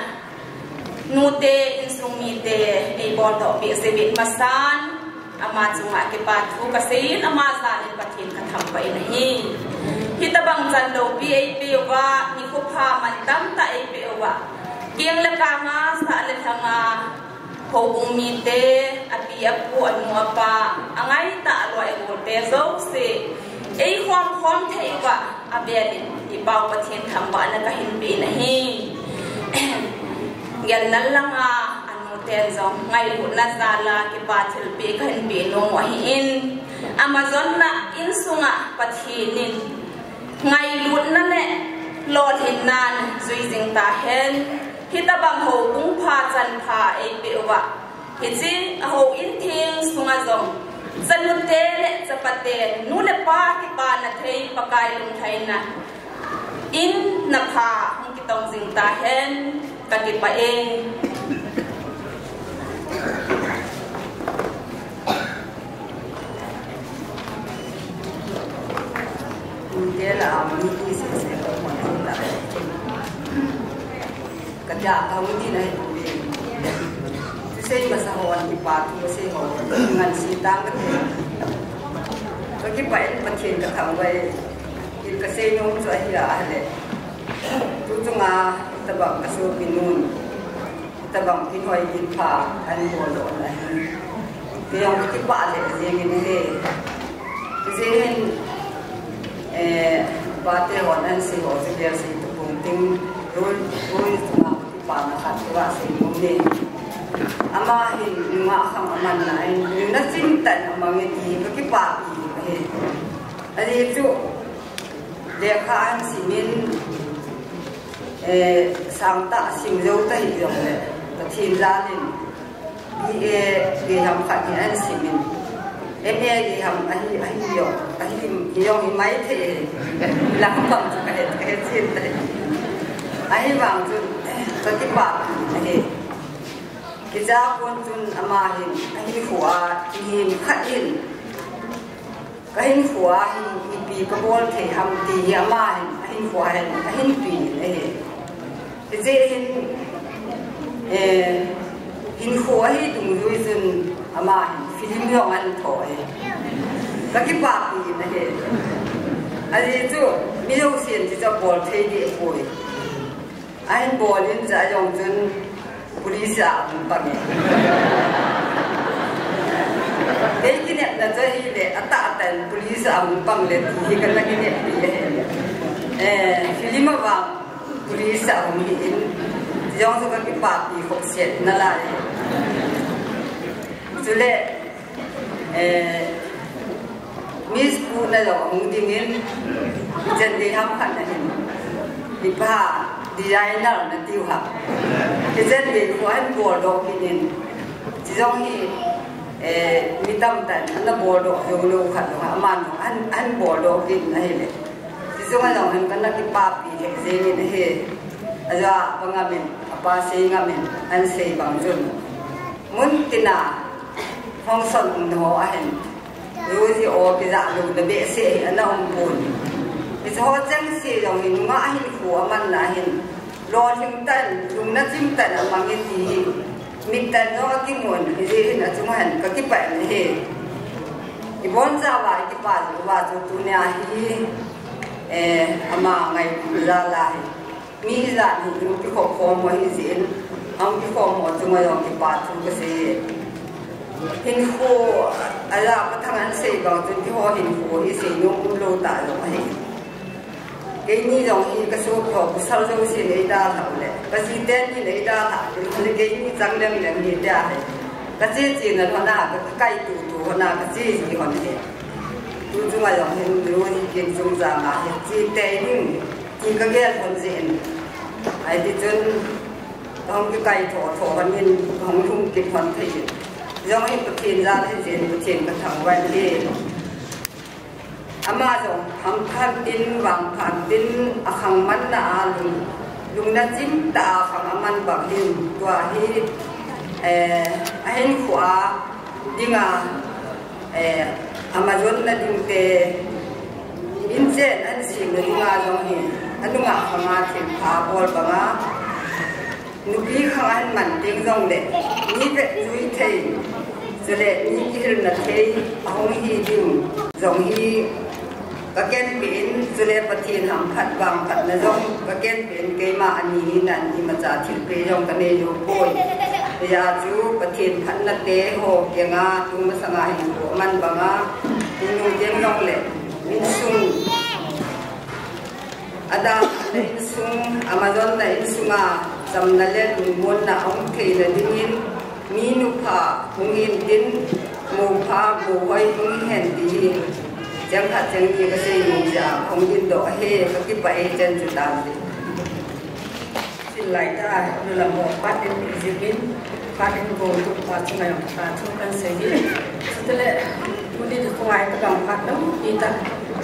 nu te insong mi te ei bon do bi se bit masan ama chunga ke pa thu ka sein ama za ni pathin ka tham pai na hi hitabang chan do bi ei pe wa ni ko pha man tam ta ei pe wa kiang la ka nga sa le thanga hobung mi te api apu anu apa angai ta loi ho te zo se ei khom khom thei wa abelin i pau pathin tham ba na ka hin pe na hi yan nan langa anu ten zong ngai hu na zala ki pa thil pe ka hin pe no wa hi in amazon na in sunga pathinin ngai lut na ne lord hin nan zui jing ta hen hitabang ho kung pha chan pha ei pe wa hichi ho in thing sunga zong zanute le chapate nu le pa ki pa na thei pakai lung thaina in na pha hung ki tong jing ta hen ka ki pa eng dia la mi ki se se ko ma ta ka ja ka mi ni nai sei masa hawan ki pa tu sei ho ngan si tang ka ki pa en pathin ka thang wai in ka sei no so hi la ale tu tunga tabang ka so pinun tabang ki hoi in pa an ho lo na ke yong ki pa le je ngi ne zen ba te hon an si ho se der si tu pung ting rul tunga ki pa na khat wa sei mo ne ama hin ma kham aman na ai na chin tan ma nge ti ki pa pi he ani chu de kha an si min sang ta sing zo ta hi yong le ta thin la lin bi ge ham kha ni an si min em ge ham ai yong mai the la pam ka he chin ta ai wang chu ta ki pa he kita pun tun amahin ahin khua hin khatin kahin khua hin ipi kabol the ham ti amahin ahin khua ahin pi je hin khua hi tung lui sun amahin film yong an thoi laki pa pi na he ali chu mi lo sien ti cha bol the di poi ahin bolin za yong chun Polisi ang pagi. Kaya kini na jadi le atatan polisi ang pangle hikan lagi ni dia. Film bang polisi ang hiin jangan suka kipapi fokuset nalai. Sule mis pun ada orang dingin jadi hamkan ni. Ipa designer na tiwa. Kezen de kuan bordo kinin. Jong hi mitam tan na bordo yo lo khat ha man an bordo kin na hele. Isung ada orang kan nak kipapi jadi ni he, aja pengamen apa sih ngamen, an sih bangjun, mun tina fungsi no ahen, rusi o kita lu lebih sih anda umpun, itu hojang sih yang ini ngahin kuaman nahin, lor himtan, luna himtan amangin di, mintan no kimun, jadi na cuman kekipan he, ibon jawa kipas, wajib dunia he. Ama ngày ra lại mi ra thì những cái khổ khổ mà hình diễn ông cái khổ mà chúng mày làm cái bát chúng cái gì hình khổ ai ra cái thằng anh xây bằng chúng cái hoa hình khổ thì xây nhung lâu tại rồi mà cái ní giống như cái số khổ cái sau dấu xin ấy đa thảo lệ cái gì tên như ấy đa thảo cái ní trắng đen là như đa này cái gì là nó là cái cây tủ nó là cái gì còn thế chúng mày làm hình rồi thì chúng ta là chỉ tên chỉ cái ghét con diện ai thì chân không cái cây thổ hoàn nhiên không kịp hoàn thiện giống như cái tiền ra thì diện cái thằng vậy thì ama rồi hàng khăn tin vàng khăn tin hàng mắn là dùng nó chính ta hàng mắn bằng hình và hi anh khóa đi ngà Amazon na din te injen an sim na nga jong hi anu nga khanga thim pha bol banga nupi khan man ting jong le ni ve zui thei zele ni hil na thei ahong hi dim jong hi ka ken pin zele pathin ham khat wang khat na jong ka ken pin ke ma ani nan ni ma cha thil pe jong ka ne yo boy ya chu pathin khat na te ho ke nga tung ma sanga hi ko man banga Inung jem long le, insung ada insung Amazon na insunga jam na le lumon na ong thei na dingin minu pha mungin din mu pha bu hoi mung hen di jang kha jang ni ka sei mu ja ong din do he ka ki pa e chen chu tam di sin lai ta nu la mo pat din zibin pat din go tu pa chu na yong ta chu kan sei di tele Mudi tu kuai tu bang pat tu kita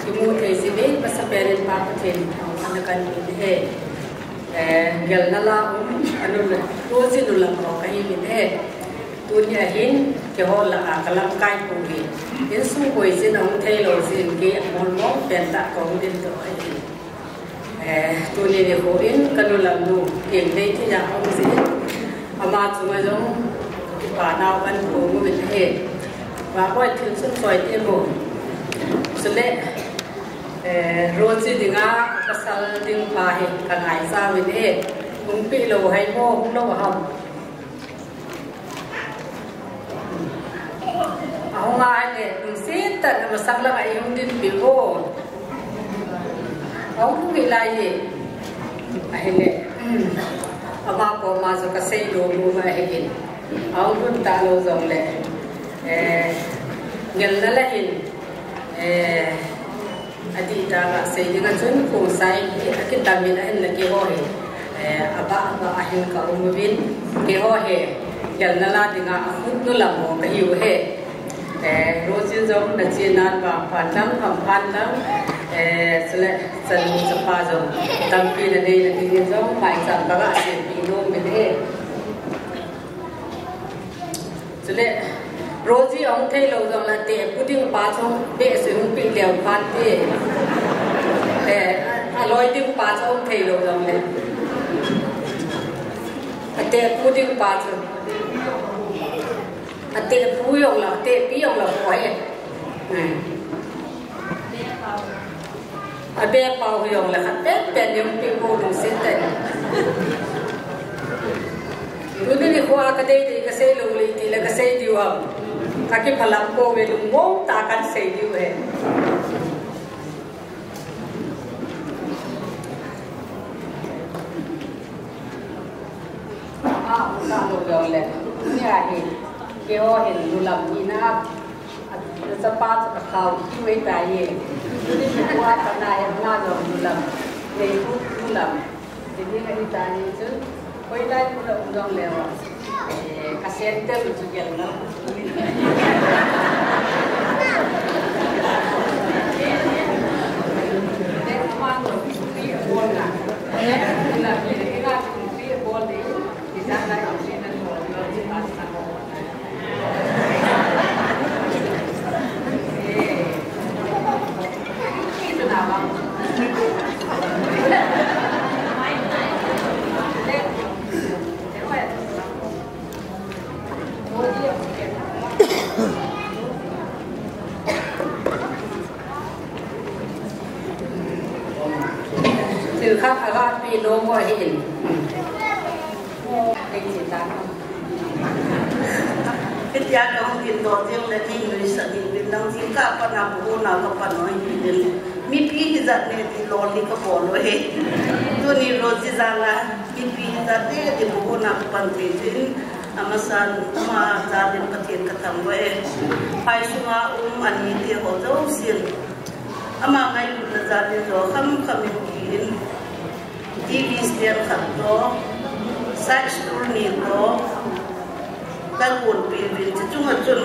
imu tezi be pasal parent pa patin anakan ini gel nala anu rozi nulam ko kahi ini dunia hin ke hola akalam kai pungi insu koi sin ang thelo sin ke mol mo penta ko din to dunia ni ko in kanulam nu ke nei ti ya ko sin ama chunga jong pa naw kan ko mu bin và coi thường xuyên soi tiền bộ, cho nên rồi chỉ đi ngã cái sao đi phá hết cả ngày sao vậy đấy, cũng bị lâu hay mô cũng lâu hầm, ông ai này cũng xít tận mà sang là ngày hôm đi bị vô, ông cũng bị lại gì, ai này, ông bà cô mà cho cái xe đồ mua về hết, ông cũng ta lâu rồi này. Ngel na lain adi daga say dengan sun kung say akin tamin ahin lagi hohe aba ahin ka umubin ke hohe ngel na la dinga akut nulam mo kahiu he rosin jong na chinan ba pandang pandang sele selu sapa jong tampi na nei na din jong mai san baga sin pinom min he sele Rozi ông thấy lâu rồi là tiệm pudding ba trong bể sử dụng pin đèo phan thế, lôi tiếng ba trong thấy lâu rồi này, tiệm pudding ba trong, tiệm phú ông là tiệm bí ông là khói, bé bao ông là khát tết tết những pin vô đồng sinh tết, lúc này khoa cái đây thì cái xe lâu lấy thì là cái xe điều hầm. Kaki phalam ko ve lumbo ta kan sei diu he ta lo lo le ni a he ke ho he lulam ni na sa pa sa khau tu e ta ye ni ko ta na ya na lo lulam le ku lulam ni ni ta ni chu koi lai ku lo dong le wa kasente lu juga lah. Dek, คือข้าอาราปีโน้มว่าเห็นเป็นสิตาพิจารณาของกินตัวเดียวและที่มีสติเป็นดังที่ข้าปนาบุญนากับปน้อยมีปีที่จัดเนี่ยที่โลนี่ก็พอเลยตัวนี้โรจิจาระมีปีที่จัดเนี่ยที่บุญนากับปันติจินอามาสันมาจัดเป็นปฏิกรรมไว้ไปสุมาอันนี้ที่เขาจะอุศิลอามาไงอยู่ในจัดเป็นตัวคำมีกินที่วิสเดียนขัดตัวไซส์ตัวนี้ตัวแต่คนปีนจะจุ่มจุ่ม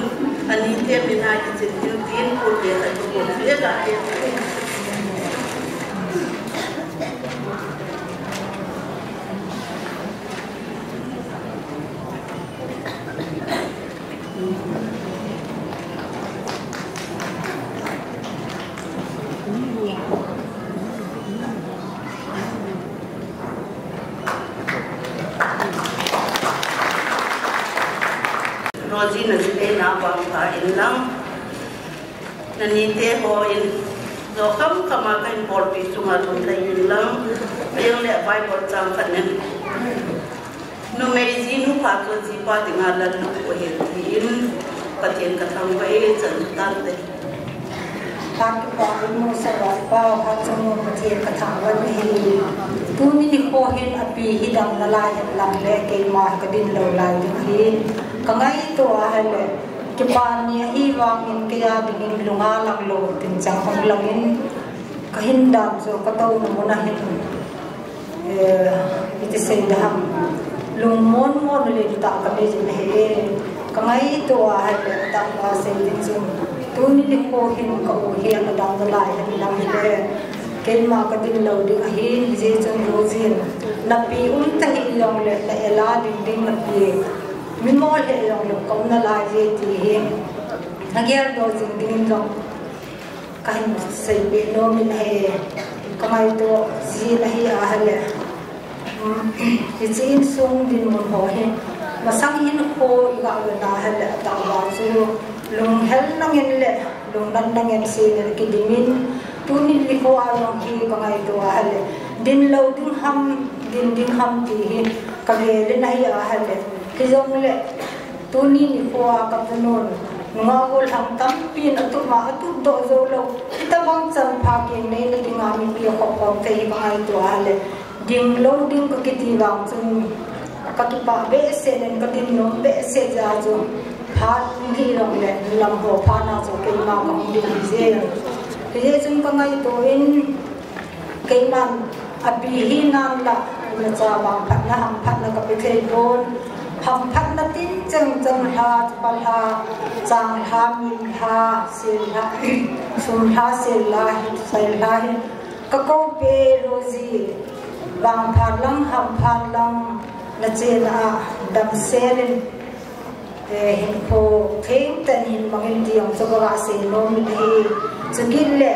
อันนี้เทียบเป็นอะไรจะยืนตีนคนเดียวแต่ทุกคนเสียดายRozi nazile na bangka inlang nanite ho in dokam kama kain porpi sunga tuntai inlang ayong le bai bor chang khanen no mezi nu phato ji pa dingalan no ko in patien ka thang bai chan tan de tak pa mu sawat pa ha chang patien ka thang wan hi tu ni ko hin api hidam lalai lam le ke ma ka din lo lai hi kangai to ahale kipania iwang in kaya dingin lunga lang lo tin chang hong langin kahindam so kataw mo na hin iti sendam lumon mo le ta ka be jin he kangai to ahale ta ba sendin so tuni ni ko hin ka o hi na dang lai han lam he kelma ka din lo ding hin je chon rozin na pi ta hi long le la ela ding na pi min mol he long lo kom na la je ti he agyar do jing ding long kahin sei be no min he kamai to ji la hi a hale ti chin sung din mon ho he masang hin ko ga na hale ta ba chu lung hel nang en le lung nan nang en se ne ki dimin tu ni li ko a long hi kamai to a hale din lo ding ham ti he ka ge le nai a hale ki jong le tu ni ko ka punon nga gol ham tam pin atu ma atu do zo lo ita bang cham pha ke nei le dinga mi pi ko ko te ba ai to ale ding lo ding ko ki ti wang chung ka ki pa be se nen ka din no be se ja jo pha ni rong le lam ho pha na jo ke ma ka mu di je ke chung ka ngai to in ke man abi hi nam la na cha bang phat na ham phat na ka pe thei bon ham phat na tin chang ha pal ha chang ha min ha sil ha sum ha sil la sai la ka ko pe rozi bang phat lang ham phat lang na chen a dam selen hin ko theng tan hin mangin tiang so ga se no mi hi chungil le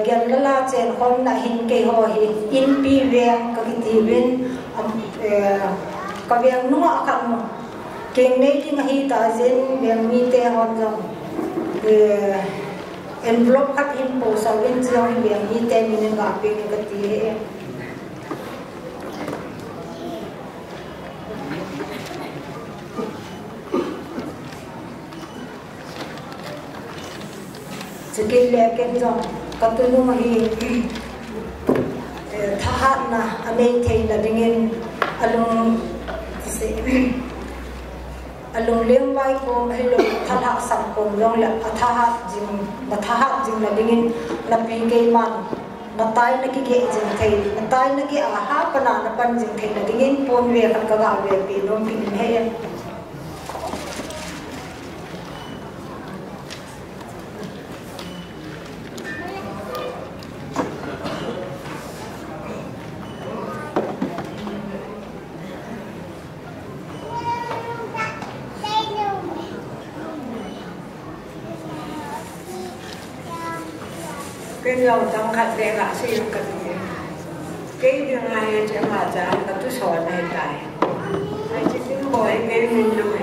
gen la chen khom na hin ke ho hi in pi veng ka ti ben ka veng nu a kan mo keng nei ti hi ta zen veng mi te hon jong envelope khat in po sa ven jong veng mi te min ga pe ni ka ti he sekil le ken jong ka tu nu ma hi thahat na anei thei la dingin alung lem vai ko helo thaha sam ko long la athahat jing la dingin na pi ke man na tai na ki ge jing thei na tai na ki a ha pana na pan jing thei la dingin pon ve khat ka ga ve pi no pi he cái dầu trong khát đen là sử dụng cái điều này sẽ mà ra là tôi soi này tại hay chỉ tiếng gọi cái mình rồi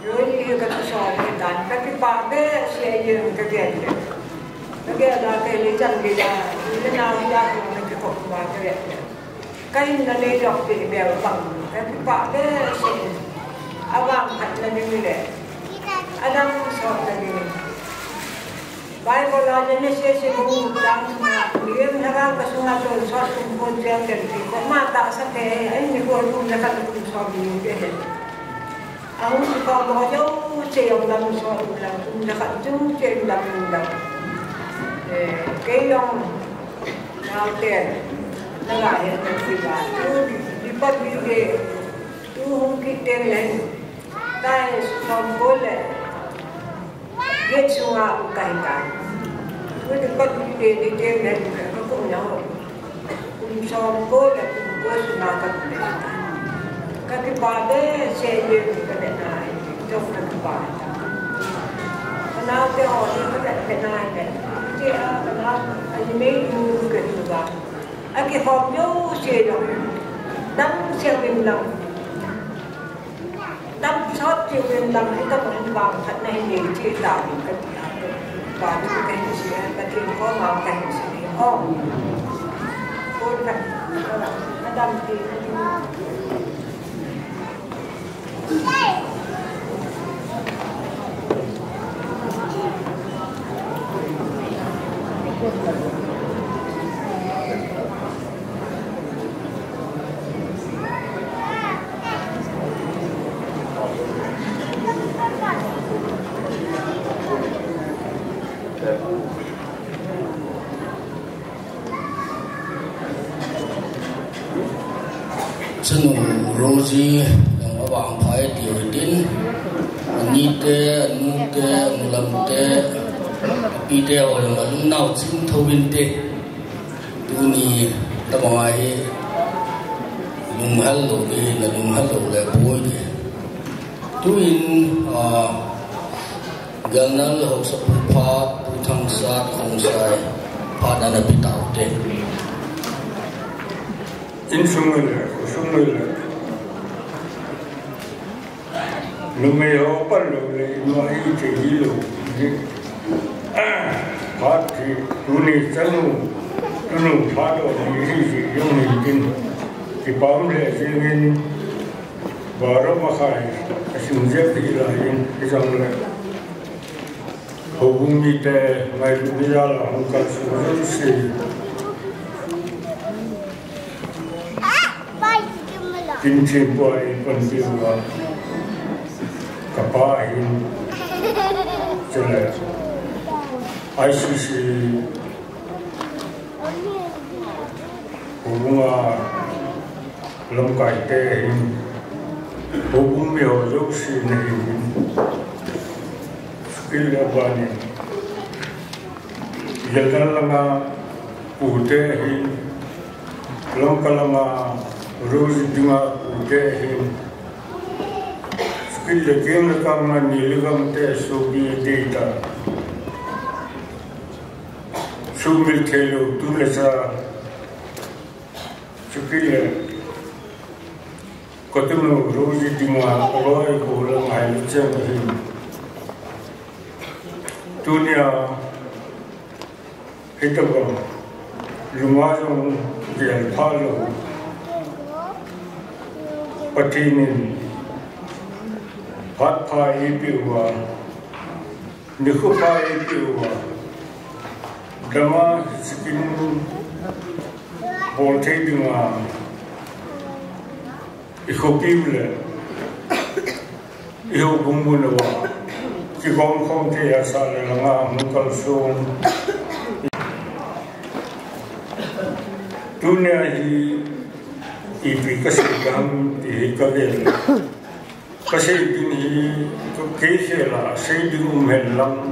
rồi như cái tôi soi này tại các cái ba bé sẽ dùng cái gì cái là cái lý chân cái là cái nào ra thì mình cái cột vào cái cái là lấy đọc thì đều bằng cái bạn đấy sẽ abang hạt là như vậy Adam sort là như Bible là như sẽ cũng đang mà miếng hàng cái số nào cho sort cũng có chuyện cái gì có mà ta sẽ cái anh như cô cũng là cái cũng sort như vậy ông có bao nhiêu chuyện làm sort là cũng là cái chung chuyện làm cái dòng nào tiền nó lại hiện tại gì vậy đi bắt đi về tu không kịp tiền lên tay xong cố lên biết xuống cái với đi bắt đi về đi tiền lên nó cũng nhau cũng xong cố lên cũng cố xuống cái bà đấy sẽ đi cái này trong cái bà nào cái họ đi cái này này chứ nào anh mấy người cái gì vậy anh cái hộp nhau xe đâu đâm xe bên lòng đâm sót xe bên lòng cái tấm hình vàng thật này để chế tạo cái và cái xe cái tiền có màu cái xe không cô này nó đâm thì senu roji yang abang phai diodin ni te nu te mulam te pi te orang alung nau sing thawin te tu ni tamai lung hal lo ni na lung hal lo le boy tu in ganal ho sa pha thang sa khong sai pha da na pi tau te in sumul Lumeo Palo, no hay que hilo. Pati, Tuni Sanu, Tunu Pado, Nisi, Yomikin, Kipamle, Singin, Baramahai, Asimzep Hilahin, Isamle. Hobumite, my Vidala, Uncle Suzusi. Kinchi boy, Pandiwa. Kapahin, Jale, ICC, Hubunga, Lomkai Tehin, Hubumio Luxin, Skillabani, Yagalanga, Utehin, Lomkalama, Rosidima, Utehin. Kila game kama niligam te subi data sumil thelo tulasa chukile kotuno roji dimwa oi kolang ai chang dunia hitagam lumajong gel phalo patinin Hot pie piwa, niku pie piwa, dama skin bolte dinga, ikopible, iko bumbunawa, kikong kongte asal langa mukal song. Dunia hi ipi kasigam di kagel. Kasi dini kese la say di umelang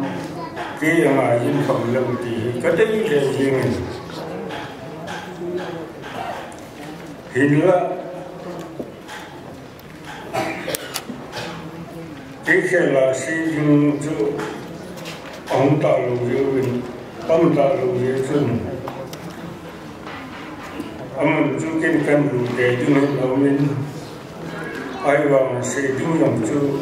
kaya nga yung paglang di kadali lezingin hinla kese la say yung ang talo yun ang talo yun aman jukin kan lude dun namin I want to say, do you to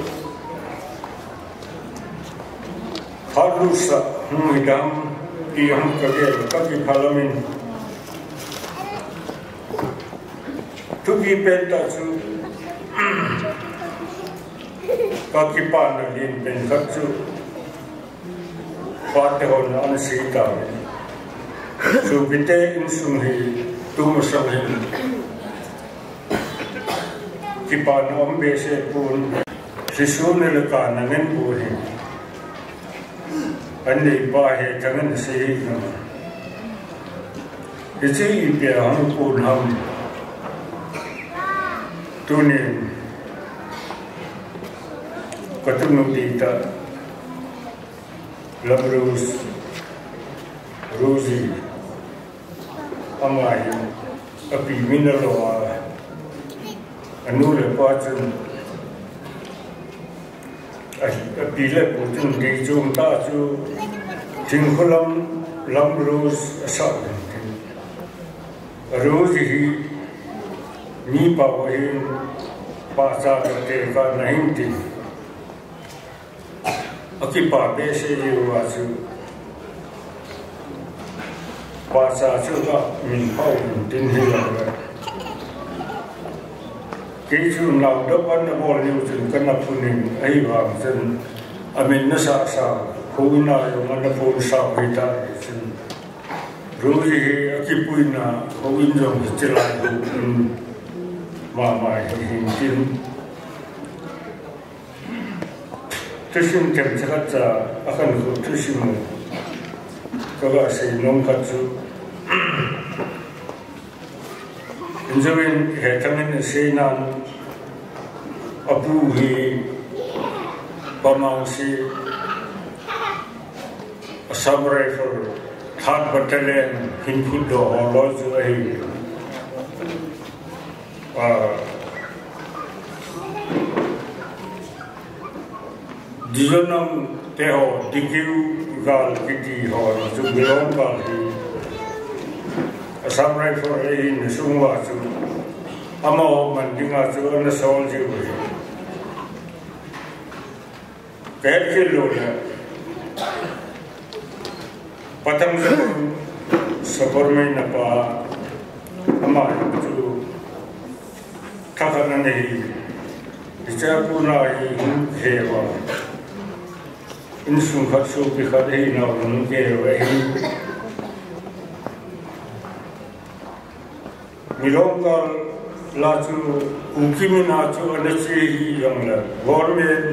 Halusa, Midam, ki ham ka ge ka ki phalamin tu ki pen ta chu ka ki pa na lin pen ka chu pa te hon an si ta chu bite in sum hi tu mo sam hi ki pa na om be se pun si su ne le ka na nen pu hi anh đi ba hệ chẳng nên gì nữa, cái gì bây giờ hắn buồn ham, tu niệm, có tu nụ đi ta, làm rose, amai, api mineral, anu le pachen, api le pachen di jom ta chu. Ting kolam lam rose asal, rose hi ni pawahin pasar terka nahin ti, akipa bese yuasu pasar juga min pau tin hilang, keju nau depan nabol yusun kena puning ayam sen amin nasa sa. Kuna yung mana pun sa kita isin, rozi akipuina kawinjong istilahku mama hintin, tusim kem cakap akan ku tusimu, kalau saya nongkatu, injawin hetangin senan apuhi pamangsi. Assam Rifle, 3rd Battalion, Hinfudo, Lodz Ahi. Dijonam Teho, Dikiu Gal Kiti Ho, Zubilon Gal Hi. Assam Rifle Ahi, Nisungwa Zu. Ama Mandinga Zu, Nasol Ju. Kayak kilo na. Patang sabor में नपा हमारे जो थकान नहीं इचापुना ही है वो इन सुखद बिखर ही ना उनके वही मिलोंगा लाचु उनकी में नाचु अनचे ही यंगला गवर्नमेंट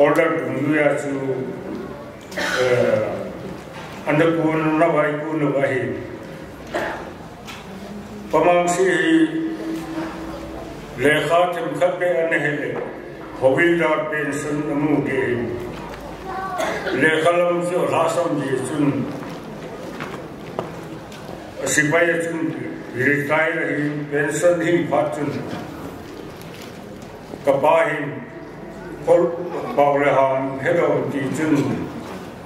ऑर्डर दुनिया चु anda pun nabai pamangsi lekha tem khabe anehele howildar pension amuge lekhalam jo rasam ji chun sipai chun retire hi pension hi phatun kabahin kol pawlehan hedo ti chun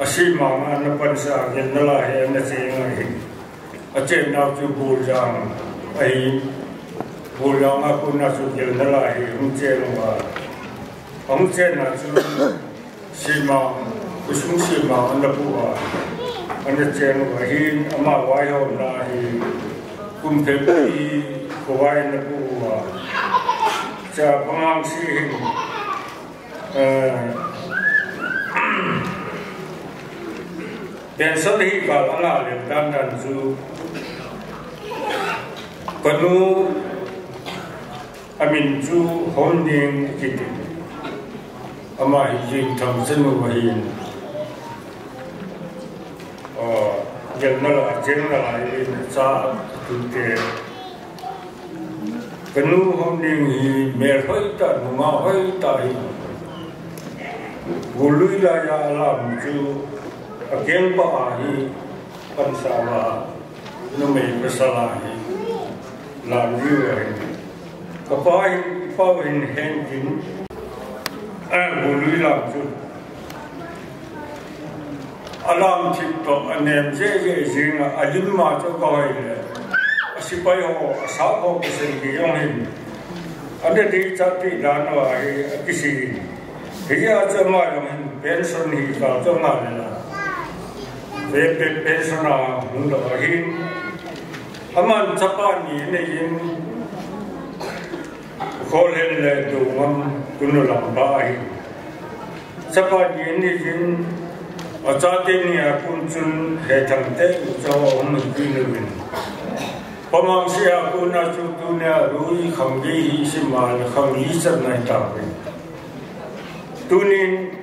Asima mana pansa jenala he na chinga hi achen na chu buljang ai buljang aku na chu jenala hi chen na chu sima kusung sima anda puwa anda chen wa hi ama wai ho na hi kum pe pi ko wai na puwa cha pamang si pension hi kal anga le dan chu kanu amin chu holding kit ama hi tham sanu wa hi general sa tu te kanu holding hi mer hoi ta ma hoi ta hi gului la ya lam chu again pa hi pansawa nume pasalahi la riwa kapai pa in handin gului lam chu alam chip to anem je jinga alim ma cho koi le asipai ho sa ho kisen ki yong hin ade di chati dan wa hi kisi hiya chama yong hin pension hi ka chama le la về persona hung lo hin aman chapa ni ne yin khol hen le du ngam kun lo ba hi chapa ni ne yin acha te ni a kun chun he thang te cho hum ki ne win pamang sia kun na chu tu ne rui khang gi hi simal khang li chan nai ta pe tunin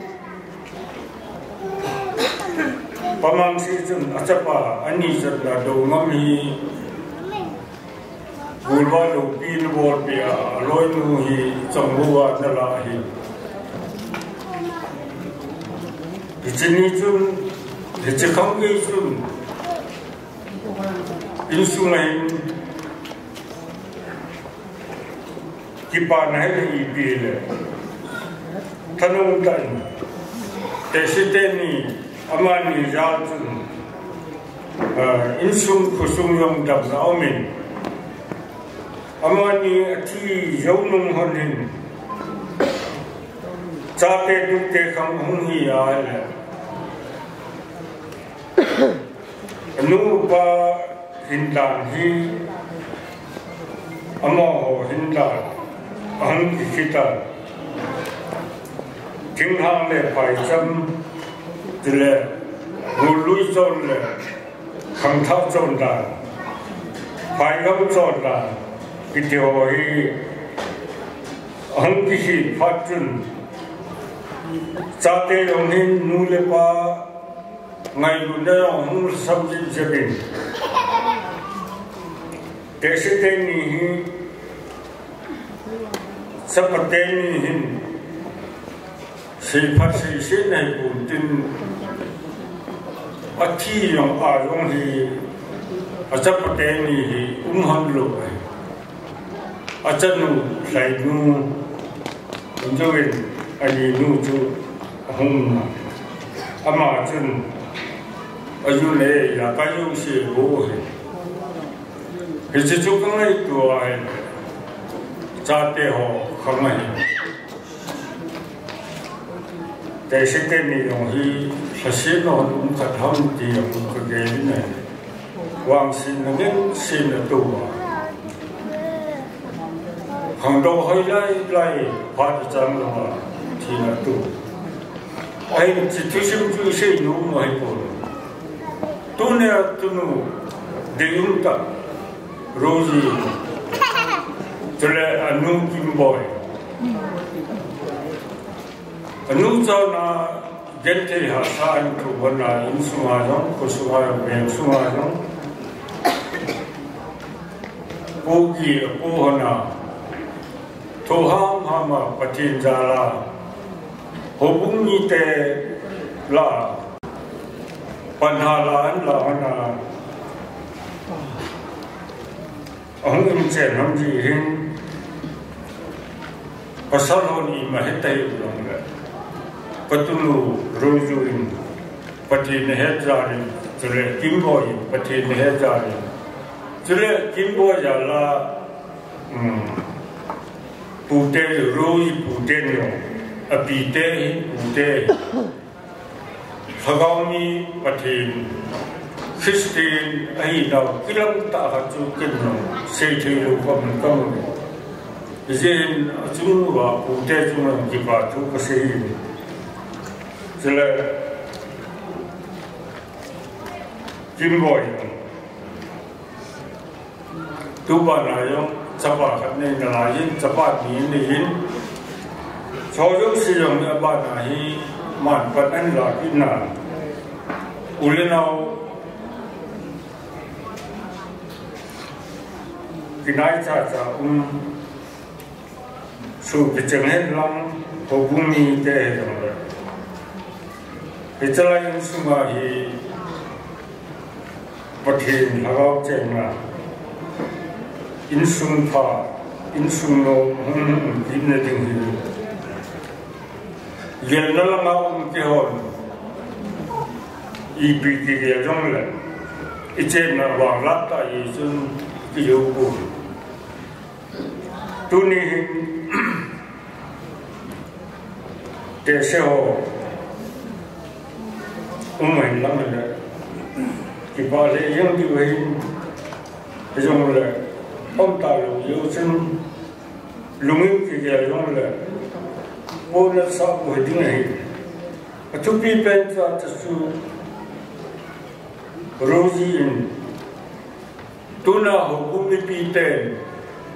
pamang si chun achapa ani chat la do ngam hi gulwa lo pin bor pia loi nu hi chongwa na la hi ichini chun ichikhang ge chun insumain kipa na hi pile thanung tan tesiteni amani jatun insum khusum yom dab naumin amani ati yaunung honin chate dukte kham hung hi ala anu pa hindan hi amo hindan ang kita kinghang le pai cham dile gului zon le khang thao zon da pai gam zon da video hi ang ki phatun chate yong hin nu le pa ngai lu ne hung sam jin jebin desite ni hi sapate ni hin Sifat sisi này cũng tin ở thi yong a yong hi ở chấp bát ni hi hân lộ ở chân nu lại nu cho mình anh nu chu hung ama chân ở du này là cái yong si bố hi cái chỉ chú cái này tua ai cha te ho không aiแต่สิ่งที่นี่ยงที่สิ่งนั้นมันขัดห้องที่ยงก็เกิดเนี่ยวางสิ่งนั้นสิ่งนั้นตัวขังดงให้ไล่พาดจังเลยที่นั่นตัวไอ้ที่ที่สิ่งที่สิ่งนู้นไม่พอตัวเนี่ยตัวนู้เดี๋ยวตั้งโรจีจะเล่นอนุกิมบอยnu cho na gen te ha sa an tu bon na in suma jong ko suma ben suma jong ko gi ko hona to ham ma patin jala ho bung ni te la pan ha la an la na ong im chen nam ji hin pasal honi ma hetai ulong le patulu rojuin pati nehjari jule kimboy pati nehjari jule kimboy jala pute roi pute no apite pute phagawni pati Christian ai đâu kilam ta ha chu kin no sei thei lo kom kom jen chu wa pute chu no ki ba chu ka sei Jule Kimboy tu ba na yong chapa khat ne na yin chapa ni ni yin cho yong si yong ne ba na hi man pat an la kin na ulenau kinai cha cha su ke cheng hen lam ho bumi te yong Itulah yang semua hi patin hagau cengna insum pa insum no inne ding hi gelna langa ke hon ipi ki ge jong le iche na wa latta yi sun ki yo bu tuni te se ho mình lắm rồi ki ba le yang di wei jong le ông ta lu yu chen lungin ki ge jong le o le sa ko ding hai a tu pi pen ta su rozi in tuna ho kum ni pi ten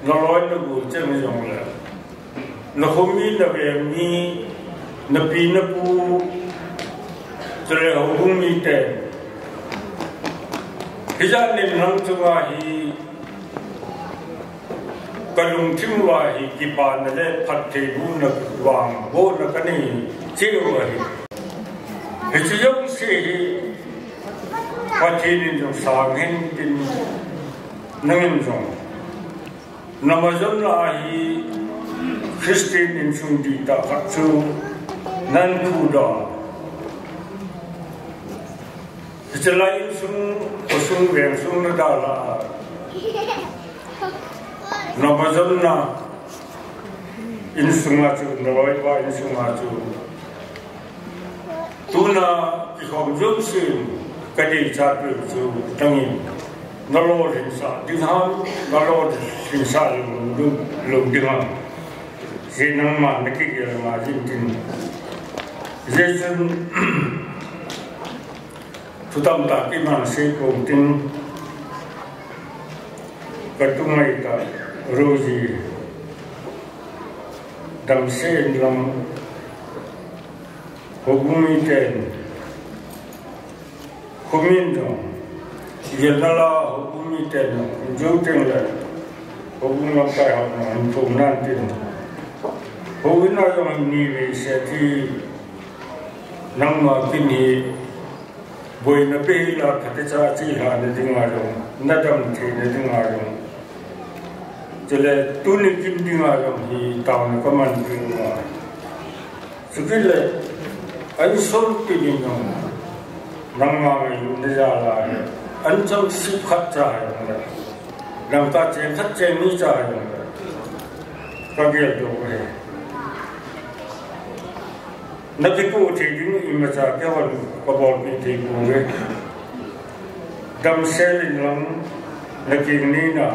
no loi no bu chen jong le no khomi na ve mi na pi na pu tre ho kum ni ten hijan ni nang chuwa hi kalung timwa hi ki pa na le phat the bu na wang bo na ka ni chiu hi he chi yong si hi Pati ni jong sang hen tin nangin jong namazon la hi Christian in sung di ta khatsu nan khu da chalai sung osung wen sung na da la namazon na in sung ma chu noi ba in sung ma chu tu na ki khom jong sin cái gì cha được chú tăng in nó lo hình sa đi ham nó lo hình sa lùng đi ham chỉ năng mà cái gì mà chính chính dễ chân thu tâm ta cái mà sẽ cùng tin cái tung này ta rồi gì đam sen lòng hùng mi tên Kumin dong, jadala hukumi ten, jauh le, hukum lampai hak hukum nanti. Hukum yang ni seti nama kini boy nabi la kata cara cila ni dengar dong, nadam ti ni dengar dong. Jadi tu ni kim dengar dong hi tahun kaman dengar. Sekali, ayu sol kini dong. Nang mai ni jala an chang sip khat cha hai nang ta chen khat chen ni cha hai ka ge do he na ki ku thi ding im ma cha ke wan ko bol ni thi ku ge dam sel lang na ki ni na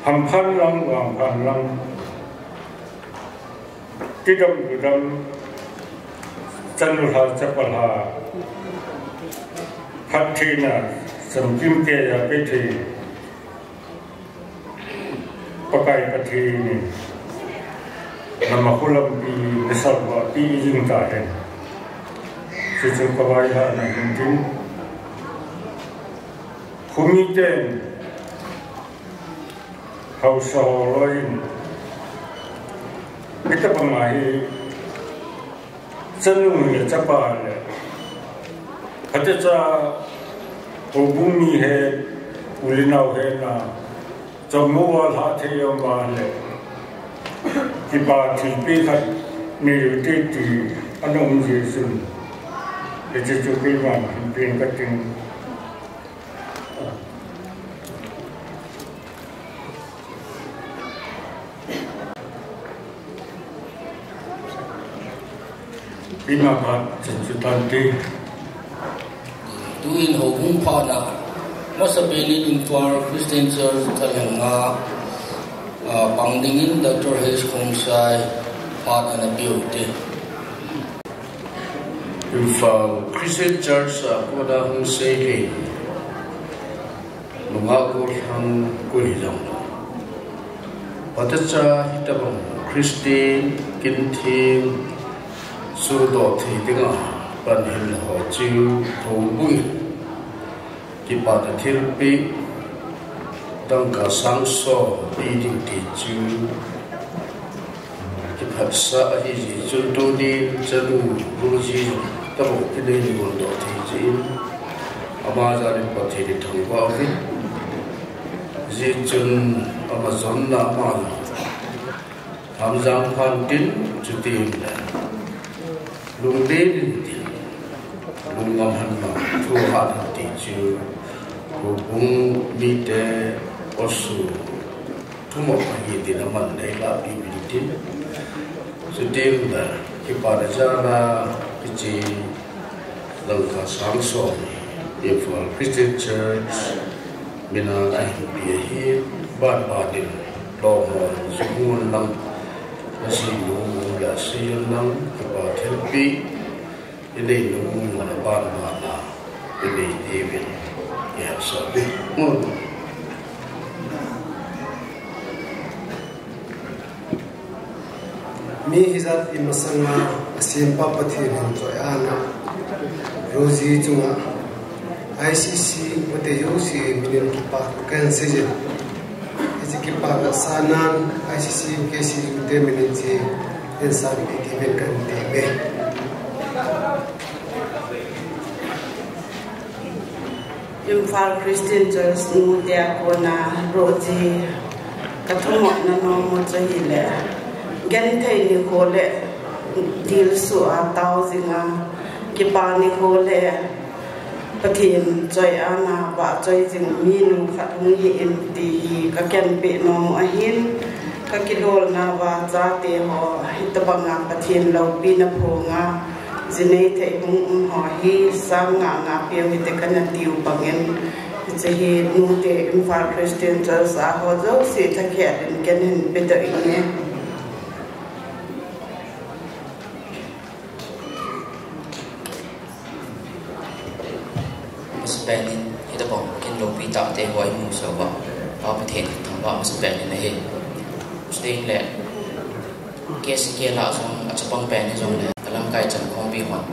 ham phan lang wang phan lang ti dam chân là chấp là phát triển là sầm kim kê là cái gì bậc đại cái gì nằm ở khu lâm bị sập và bị dừng lại sự chúng có vai là nằm chính không như tên hậu sầu rồi cái tập bằng này chân người chấp hành này, hạt cha bumi he, ulinau he na, trong mua hạt thì ông bà này, thì bà thì biết hạt nhiều cái thì anh ông gì xin, để cho chú cái màပြင်cái chuyện. Bina bat cencutanti. Tuin hokung pada masa beli untuk Christian Church terhanga pangdingin Dr. H. Kongsai pada na beauty. If Christian Church pada hong sei mengakur hang kuhilang. Pada cha hitabang Christian kintim sudah tidak panhil haju hubungi kita terpi dan kasangso di tiju kita sah ini contoh di jadu ruji tahu kita ini untuk tiju amazari pati di tanggapi jijun amazon nama hamzam pantin cuti lung đến lung ngâm hành mà thu hạt thị trường của vùng mỹ tế ở su thu một cái gì là mình đây là bị tin sự tin là khi bà đã ra là cái gì Langka Samson Infal Christian Church Mina Ahibiahi Badin Lomon Zumun Lang Nasimu Lasiyan Lang Kabat Helpi Ini Nung Manabar Mana Ini David Ya Sabi Mi hizat imasanga asim papathir hantoyana rozi chunga ICC pate yosi minin kipa kan seje isi kipa sanan ICC kesi de miniti insan itimen kan tebe Infal Christian Church mutia kona rozi kathomo na no mo chahile gan thai ni khole dil su a tauzinga ki pa ni khole pathin choi ana ba choi jing mi nu khat ni hi in ti ka ken pe no a hin ka kilol na ba za te ho hitabanga pathin lo pi na phonga jine thai bung ho hi sang nga pe wi te kana tiu pangen jehi nu te Infal Christian Church a ho zo se thakhe in ken hin pe ta ine Benin ita bom kin lo pi ta te hoi mu so ba pa pathen thang ba mas Benin he stein le kes ke la song achapang pen jong le kalam kai chan khom bi hon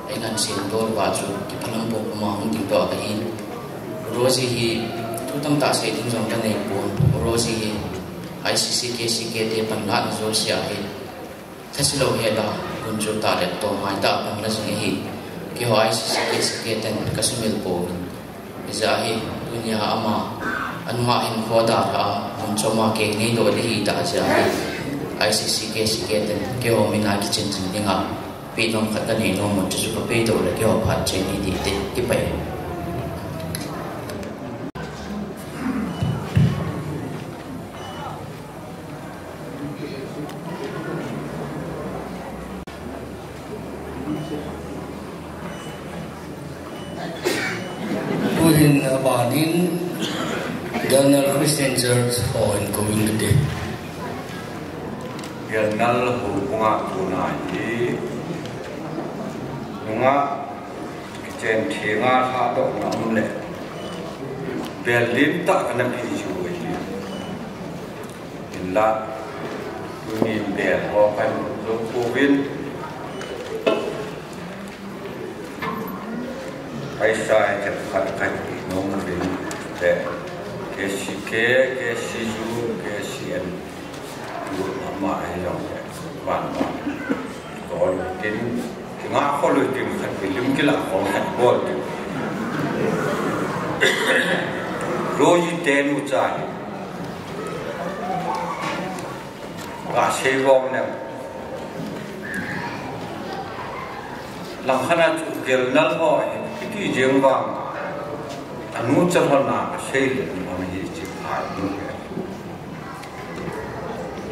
ai ngan sin dor wa chu ki phalam bo ma hung ding to ka hin rozi hi tu tam ta se ding jong ta nei pon rozi hi ICC ke te pan na zo sia hi thasilo he la kun chu ta le to mai ta pan la jing hi ki ho ICC ke ten kasumil po izahi dunia ama anma in khoda ra mun choma ke nei do li ta jahi ICC ke ten ke ho mina ki chin chin dinga pi nom khat ni no mun chu ko pe do le ke ho phat chen ni di te ki pai in Badin Ganal Christian Church or in community. Ganal hubunga tunai nunga kichen thinga tha do namle Berlin ta kana pi ju illa ni be ho kan lo kovin Aisha ke khat nom bin te ke si ju ke si en lu ma ai lo ban ko tin nga ko lu tin khat bi lim kila ko khat bol roji ten u chai ga se bom ne lam khana chu gel nal ho ki jeng wang anu chahana sei ma hi chi phai nu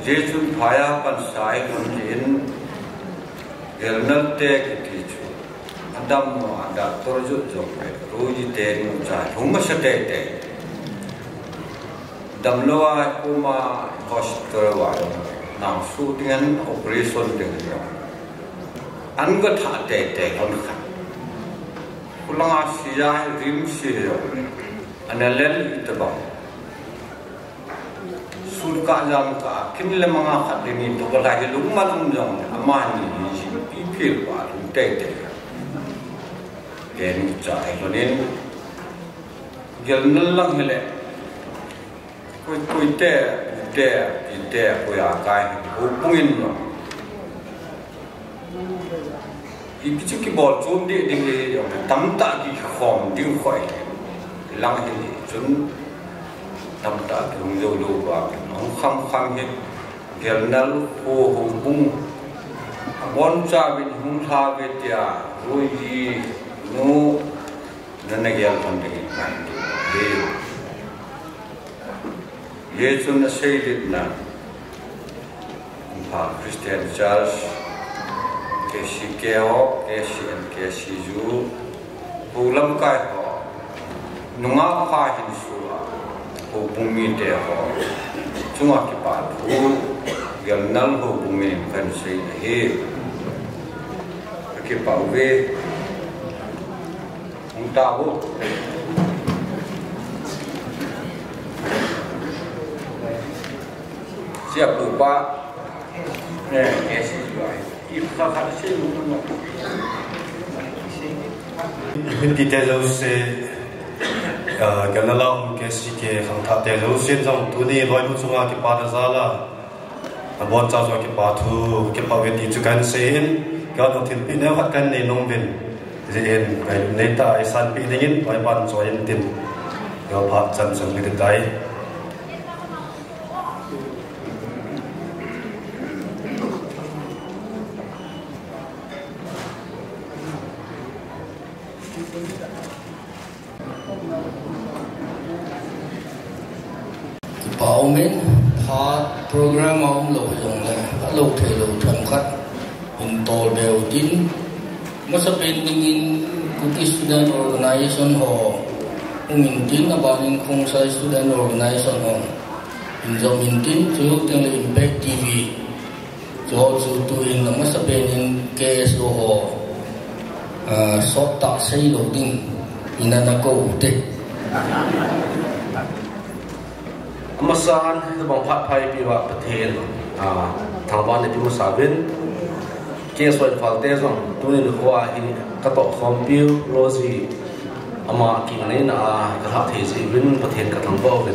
je chun phaya pan sai kun jin gelnal te ki chu adam no ada tor ju jo pe roji te nu cha thum sa te te dam lo a kuma hospital wa na su tian operation de an ga tha te te kon kha Kulanga siya rim siya, analel itaba. Surka jam ka kinle mga kadini to kalahi lumalum jam amani pipil pa tete. Ken chai lonin gelnal lang hele. Koi te ko ya kai hupungin no. Ibu ki bol chum di ding le tam ta ki khom ding khoi lang hi chun tam ta dung zo lo ba nong kham hi gel nal ho ho bung bon cha bin hung tha ve tia roi ji no na gel pan de le ye chun na sei dit na pa Christian Church Kesi keo, kesi ju, lam kai ho nunga pha hin suwa ho bumi te ho chunga ki pa hu gam nal ho bumi kan sei he ke pa ve ta ho siap lupa ke si suai if ka se lu Hindi telo se ganalong ke si ke hang tha telo sin jong tu ni loi lu chunga ki pa da zala bon cha zo ki pa thu ki pa ve ti chu kan se in ka no thin pi ne hat kan nei nong vin je en kai nei ta ai san pi dingin oi ban zo in tin yo pha chan chan mi de dai bảo mình phá program ông lục dùng là lục thể lục thuần khắc in tổ đều tin mà sắp bên in cookie student organization họ mình tin là bạn in không sai student organization họ in do mình tin chịu tiếng là impact TV cho chịu tụi in là mà sắp bên in case họ sót tạ xây lục tin in là câu tịch Amasan bang phat phai piwa pathen thangwan ne pimu sabin ke soi falte jong tunin khwa hi ka to khom piu rozi ama ki ne na ka ha the si win pathen ka thang bo le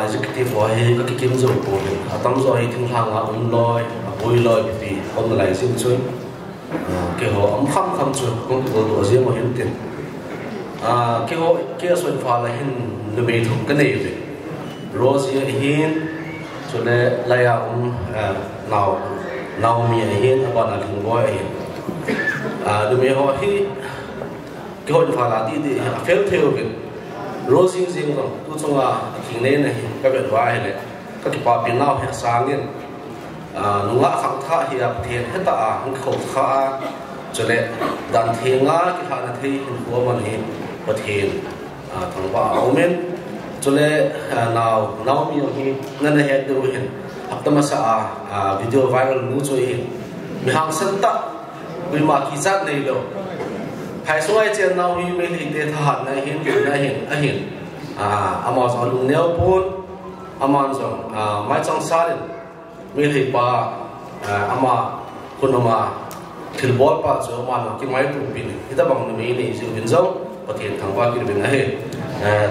executive wa hi ka ki kim zo ko le atam zo hi thing hang a loi boi loi pi on lai sim chui ke ho am kham chu kong ko do je mo hin tin ke ho ke soi fa la hin le be thum ka nei le Rosie hin cho nên lại nào mi hin bạn là thằng boy hin đôi khi họ hi cái hội phá là đi fail theo việc Rosie riêng rồi tôi cho là thằng này này các bạn vai này các cái bà biển nào hết sáng lên nung ngã khang tha hi ap thiền hết ta không khẩu kha cho nên đàn thiền ngã cái thằng này thì hình của mình hi bát thiền thằng bà Amen cho nên nào mi hi nên là hết được hin ap tâm sa video viral nu cho hin mi hang san ta vi ma ki sát này đâu phải số trên nào hi mình thì để thằng này hin Amazon luôn nêu pun Amazon mai trong sa đi mình thì ba ama kun ama thil bol pa cho mà nó cái máy tụ pin kita bang ni ni siêu biến giống có thể thằng qua cái bên này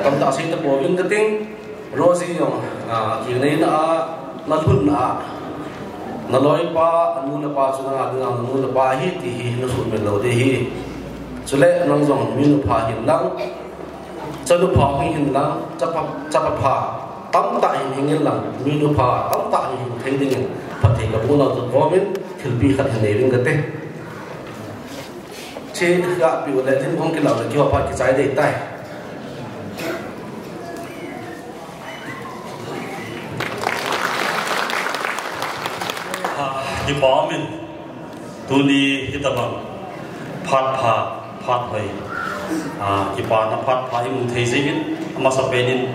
tâm ta sinh tập bộ viên cái tiếng Rosie yung cái này nó thun nó lôi pa nu na pa cho nó nu na pa hi thì nó thun mình lâu đi cho nên nó dùng nu na pa hiện năng cho nó pa hiện năng chấp pa tâm tại hình năng nu na pa tâm tại hình thấy đi phát hiện cái bộ nào được có mình thì bị khát hình này bên cái tên chế gặp biểu lệ thiên không cái nào là kêu phải cái trái để tay đi bỏ mình tu đi cái tập phát vậy cái bà nó phát phá những thế giới mà sao bên in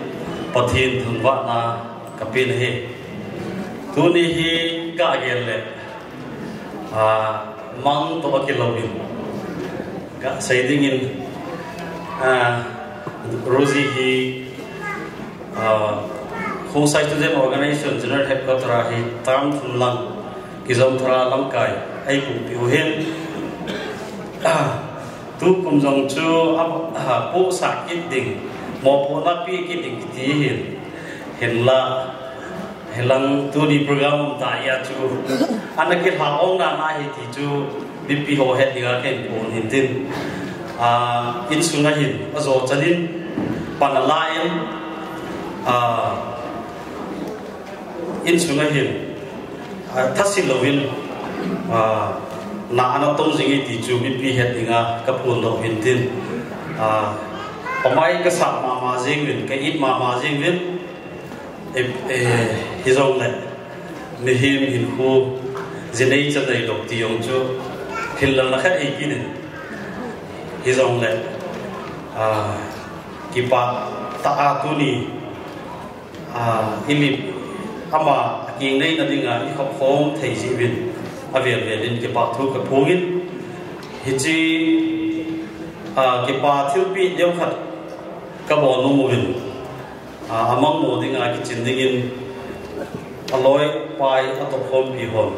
bắt thiên thường vạn na cái bên này tu đi hi cả cái lệ mang to cái lâu in cả xây dựng in Rosie hi Hong Sai Student Organization General Headquarters hi tam thun lang cái dòng thara lâm cài ai cũng biểu hiện tu cũng dòng chú bộ sạc ít đỉnh một bộ nắp pi ít đỉnh tí hiện là tu đi program tại nhà chú anh cái hàng ông là ai thì chú bị pi hồ hết đi cái bộ hiện tin in xuống là hiện ở rồi cho nên bạn là lại in xuống là hiện thắt xịt lovin nó tông gì thì chú bị hết đi nga các buồn đầu hiện tin mai cái sạp mà riêng mình cái ít mà riêng biết thì dòng này mình hiện khu gì đây cho này lộc thì ông chú hiện là khác ấy kia này hi zong le ki pa ta a tu ni ilip ama ki nei na dinga I khop khom thei ji win avel velin ki pa thu ka phungin hi chi ki pa thil pi deu khat ka bo no mo win amang mo dinga ki chin dingin aloi pai atop khom pi hon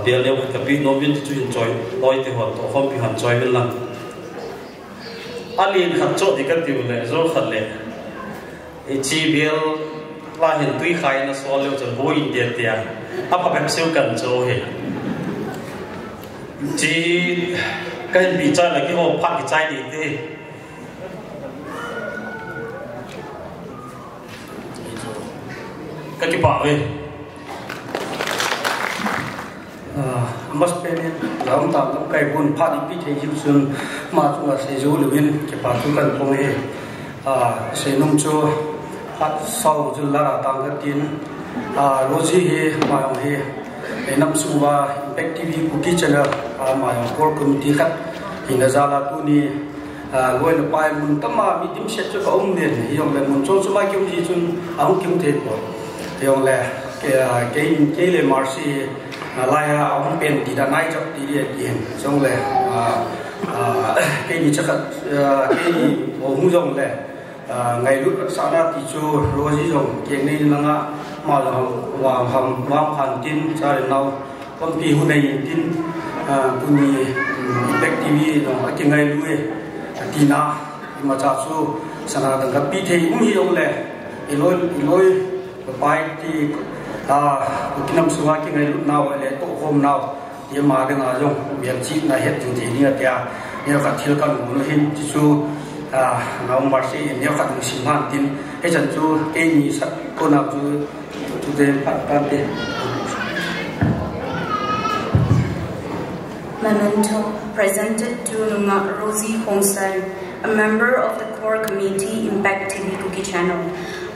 bial leu ka pi no win chu enjoy loi te hon to khom pi han joy win lang alin khat cho dikat tiu le zo khat le chi bial la hin tui khai na so leu chan bo in dia tia apa pem seu kan cho he chi kan bi chai la ki ho phat ki chai ni te ka ki pa ve mas pene lam tam tam kai bun phat pi thei jim sun ma chu la se zo lewin ki pa tu kan pong he se num cho hat sau chu la tam ka tin roji he ma he enam suwa impact tv buki channel ma core committee khat hina zala tu ni loi na pai mun tama mi dim set cho om ne yong le mun chon suma kyum ji chun ang kyum the ko yong le ke le marsi lai ông bên thì đã nay cho đi điện xong rồi cái gì chắc cái ông dùng này ngày lúc sáng ra thì cho rồi gì dùng cái này là mà là hoàng hàn tin ra đến nào công ty hôm nay tin cũng như Impact TV nó cái ngày lui thì na mà cha số sáng ra cái pi thì cũng hiểu là lối bài thì cái năm xưa cái ngày lúc nào lại tổ hôm nào thì mà cái nào dùng việc chi là hết những gì như thế nhiều các thiếu căn của nó hiện chỉ số nào mà sẽ nhiều các những sinh hoạt tin hết chân số cái gì sắc cô nào chú đến phát ban tiền Memento presented to Nunga Rosie Hongsai, a member of the core committee Impact TV Cookie Channel,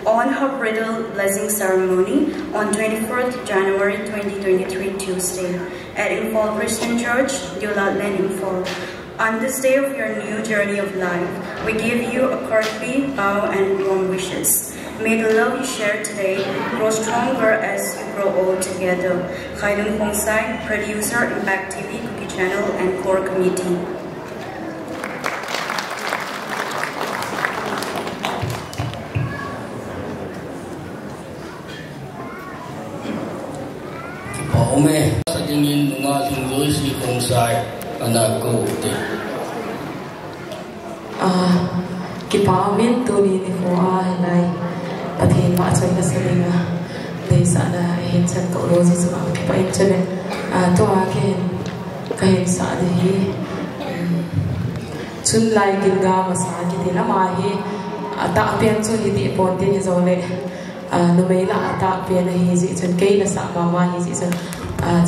on her bridal blessing ceremony on 24th January 2023 Tuesday at Imphal Christian Church, Yulatlan, Imphal. On this day of your new journey of life, we give you a courtly bow and warm wishes. May the love you share today grow stronger as you grow old together. Khailun Hongsai, producer, Impact TV Cookie Channel and core committee. Ome sa tingin ng ating Rosie Hongsai anak ko te. Kipamin tu ni ko ay pathin ma choy na sa linga dei sa na hin san ko Rosie sa kipain chale to akin kahin sa hi chun lai kin ga masa ki dina ma hi ata apian chu hi di pon tin zo le no mai la ata apian hi ji chun ke na sa ma hi ji chun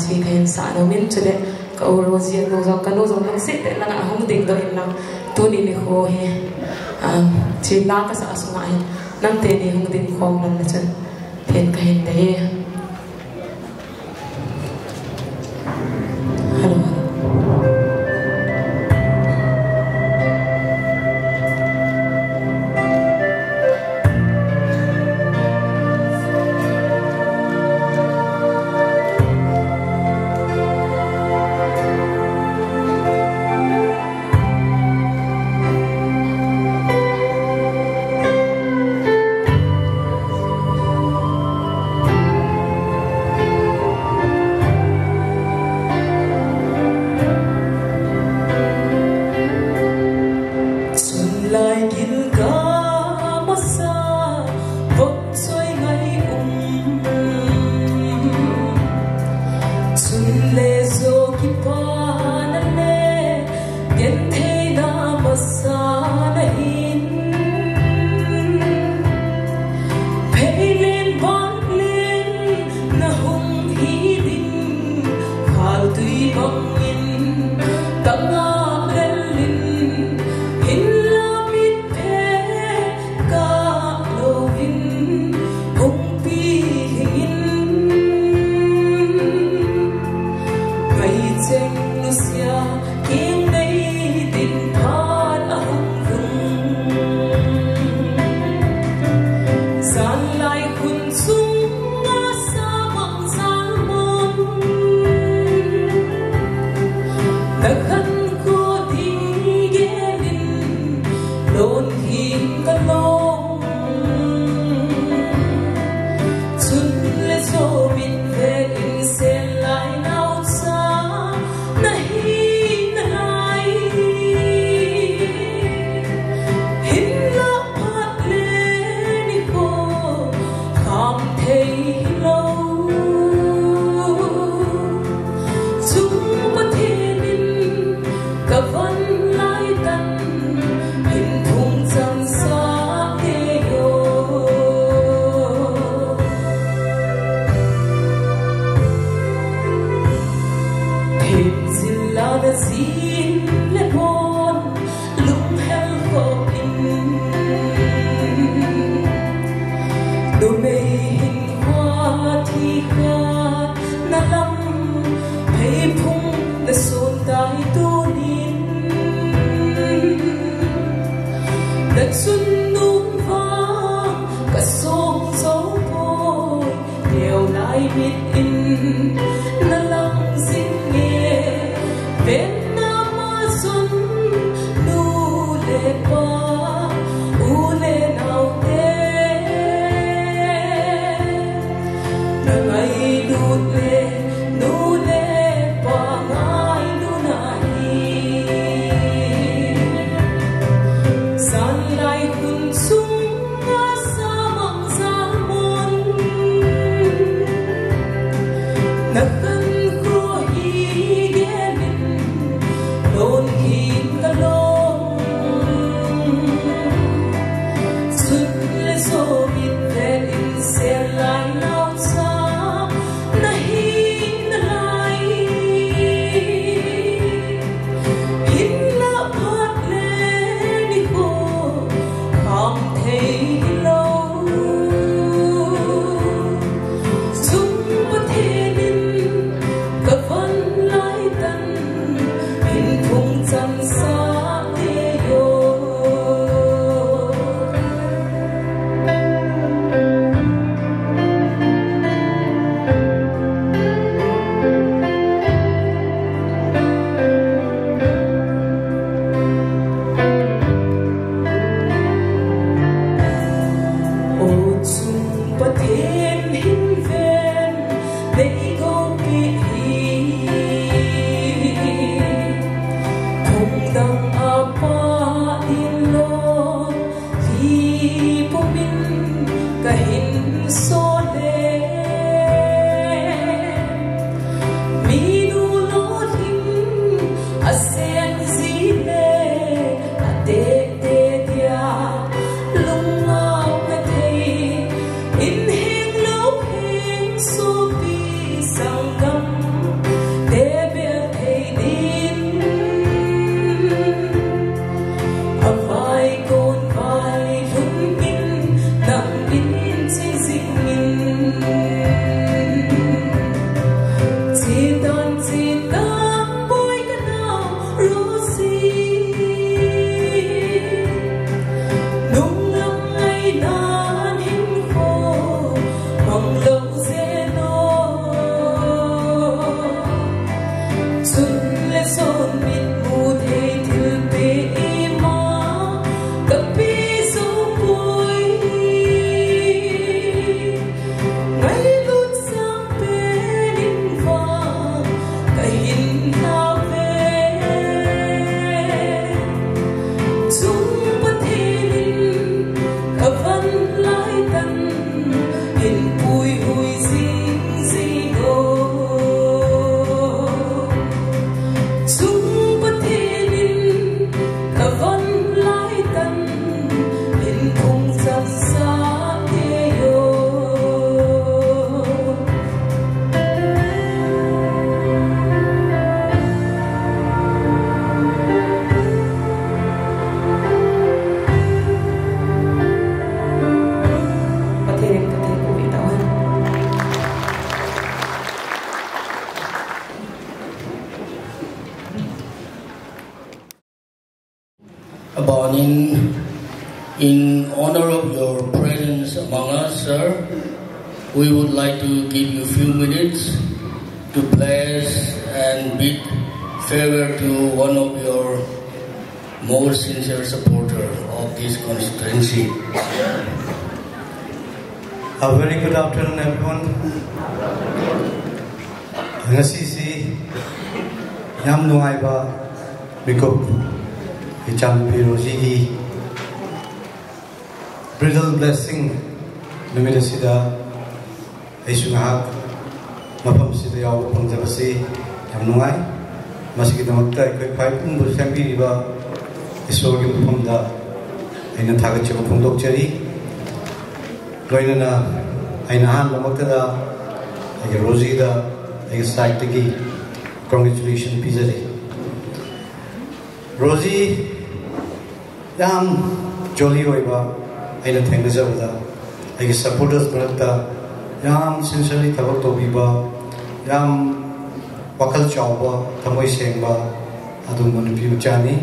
chi kahin sa no min chule ko Rosie no zo ka no zo no sit la na hong ding do in lang tu ni ko hi chi la ka sa asuma hi nam te ni hong ding khom lan na chun then kahin dei Hãy subscribe cho kênh Ghiền Mì Gõ để không bỏ lỡ In honor of your presence among us, sir, we would like to give you a few minutes to bless and bid farewell to one of your most sincere supporters of this constituency. A very good afternoon, everyone. Ngasi si yam nuai ba bikup icham piroji bridal blessing numida sida aisungahak mapam sida yaw pangjabasi yam nuai masigi damakta koi pai pum bul sambi riba isor gi mapamda aina thagat chaba phongdok chari loinana aina han lamakta ai rozi da ai side tagi congratulations pizari rozi yam jolly roiba aina thainajabda ai supporters barata yam sincerely thabak tobiba yam wakal chawba thamoi sengba adum nupi uchani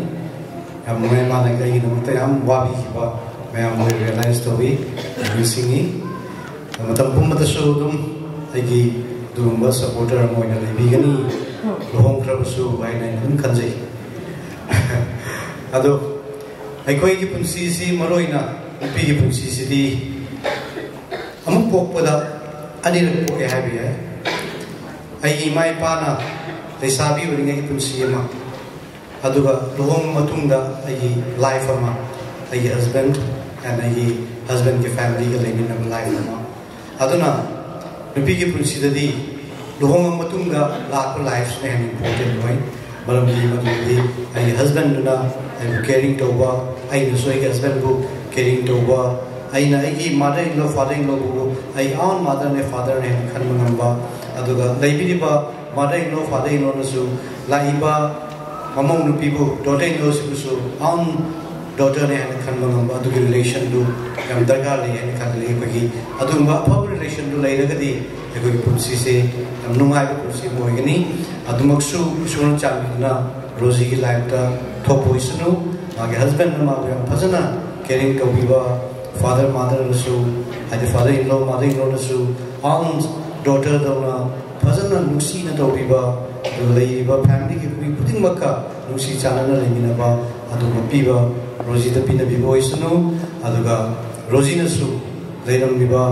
yam mai mana gai namta yam wabi ba mayam moi realize tobi singi matam pumata so dum ai dumba supporter moina lebigani lohong krabasu aina in kanjai ado ꯑꯩꯈꯣꯏꯒꯤ ꯄꯨꯟꯁꯤꯁꯤ ꯃꯔꯨꯑꯣꯏꯅ ꯅꯨꯄꯤꯒꯤ ꯄꯨꯟꯁꯤꯁꯤꯗꯤ ꯑꯃꯨꯛ ꯄꯣꯛꯄꯗ ꯑꯅꯤꯔꯛ ꯄꯣꯛꯑꯦ ꯍꯥꯏꯕ ꯌꯥꯏ ꯑꯩꯒꯤ ꯏꯃꯥ ꯏꯄꯥꯅ ꯂꯩꯁꯥꯕꯤ ꯑꯣꯏꯔꯤꯉꯩꯒꯤ ꯄꯨꯟꯁꯤ ꯑꯃ ꯑꯗꯨꯒ ꯂꯨꯍꯣꯡꯕ ꯃꯇꯨꯡꯗ ꯑꯩꯒꯤ ꯂꯥꯏꯐ ꯑꯃ ꯑꯩꯒꯤ ꯍꯁꯕꯦꯟ ꯑꯦꯟ ꯑꯩꯒꯤ ꯍꯁꯕꯦꯟꯒꯤ ꯐꯦꯃꯤꯂꯤꯒ ꯂꯩꯃꯤꯟꯅꯕ ꯂꯥꯏꯐ ꯑꯃ ꯑꯗꯨꯅ ꯅꯨꯄꯤꯒꯤ ꯄꯨꯟꯁꯤꯗꯗꯤ ꯂꯨꯍꯣꯡꯕ ꯃꯇꯨꯡꯗ ꯂꯥꯛꯄ ꯂꯥꯏꯐꯁꯤꯅ ꯍꯦꯟꯅ ꯏꯝꯄꯣꯔꯇꯦꯟ ꯑꯣꯏ ꯃꯔꯝꯗꯤ ꯃꯗꯨꯗꯤ ꯑꯩꯒꯤ ꯍꯁꯕꯦꯟꯗꯨꯅ ꯑꯩꯕꯨ ꯀꯦꯌरिꯡ ꯇꯧꯕ ꯑꯩꯅꯁꯨ ꯑꯩꯒꯤ ꯍꯁꯕꯦꯟꯕꯨ ꯀꯦꯌरिꯡ ꯇꯧꯕ ꯑꯩꯅ ꯑꯩꯒꯤ ꯃꯥꯗꯔ ꯏꯟ ꯂꯣ ꯐꯥꯗꯔ ꯏꯟ ꯂꯣꯕꯨ ꯑꯩ ꯑꯥꯎꯟ ꯃꯥꯗꯔꯅꯦ ꯐꯥꯗꯔꯅꯦ ꯍꯥꯏꯅ ꯈꯟꯕ ꯉꯝꯕ ꯑꯗꯨꯒ ꯂꯩꯕꯤꯔꯤꯕ ꯃꯥꯗꯔ ꯏꯟ ꯂꯣ ꯐꯥꯗꯔ ꯏꯟ ꯂꯣꯅꯁꯨ ꯂꯥꯛꯏꯕ ꯃꯃꯧ ꯅꯨꯄꯤꯕꯨ ꯗꯣꯇꯔ ꯏꯟ ꯂꯣꯁꯤꯕꯨꯁꯨ ꯑꯥꯎꯟ ꯗꯣꯇꯔꯅꯦ ꯍꯥꯏꯅ ꯈꯟꯕ ꯉꯝꯕ ꯑꯗꯨꯒꯤ ꯔꯤꯂꯦꯁꯟꯗꯨ ꯌꯥꯝ ꯗꯔꯀꯥꯔ ꯂꯩ ꯍꯥꯏꯅ ꯈꯜꯂꯤ ꯑꯩꯈꯣꯏꯒꯤ ꯑꯗꯨꯒꯨꯝꯕ ꯑꯐꯕ ꯔꯤꯂꯦꯁꯟꯗꯨ ꯂꯩꯔꯒꯗꯤ ꯑꯩꯈꯣꯏꯒꯤ ꯄꯨꯟꯁꯤꯁꯦ ꯌꯥꯝ ꯅꯨꯡꯉꯥꯏꯕ ꯄꯨꯟꯁꯤ ꯑꯃ ꯑꯣꯏꯒꯅꯤ ꯑꯗꯨꯃꯛꯁꯨ ꯏꯁꯣꯔꯅ ꯆꯥꯟꯕꯤꯗꯨꯅ ꯔꯣꯖꯤꯒꯤ ꯂꯥꯏꯐꯇ ꯊꯣꯛꯄ ꯑꯣꯏꯁꯅꯨ ꯃꯥꯒꯤ ꯍꯁꯕꯦꯟꯅ ꯃꯥꯕꯨ ꯌꯥꯝ ꯐꯖꯅ ꯀꯦꯌरिꯡ ꯇꯧꯕꯤꯕ ꯐꯥꯗꯔ ꯃꯥꯗꯔꯅꯁꯨ ꯍꯥꯏꯗꯤ ꯐꯥꯗꯔ ꯏꯟ ꯂꯣ ꯃꯥꯗꯔ ꯏꯟ ꯂꯣꯅꯁꯨ ꯑꯥꯎꯟ ꯗꯣꯇꯔꯗꯧꯅ ꯐꯖꯅ ꯅꯨꯡꯁꯤꯅ ꯇꯧꯕꯤꯕ ꯑꯗꯨꯒ ꯂꯩꯔꯤꯕ ꯐꯦꯃꯤꯂꯤꯒꯤ ꯃꯤ ꯈꯨꯗꯤꯡꯃꯛꯀ ꯅꯨꯡꯁꯤ ꯆꯥꯟꯅꯅ ꯂꯩꯃꯤꯟꯅꯕ ꯑꯗꯨꯒ ꯄꯤꯕ ꯔꯣꯖꯤꯗ ꯄꯤꯅꯕꯤꯕ ꯑꯣꯏꯁꯅꯨ ꯑꯗꯨꯒ ꯔꯣꯖꯤꯅꯁꯨ ꯂꯩꯔꯝꯂꯤꯕ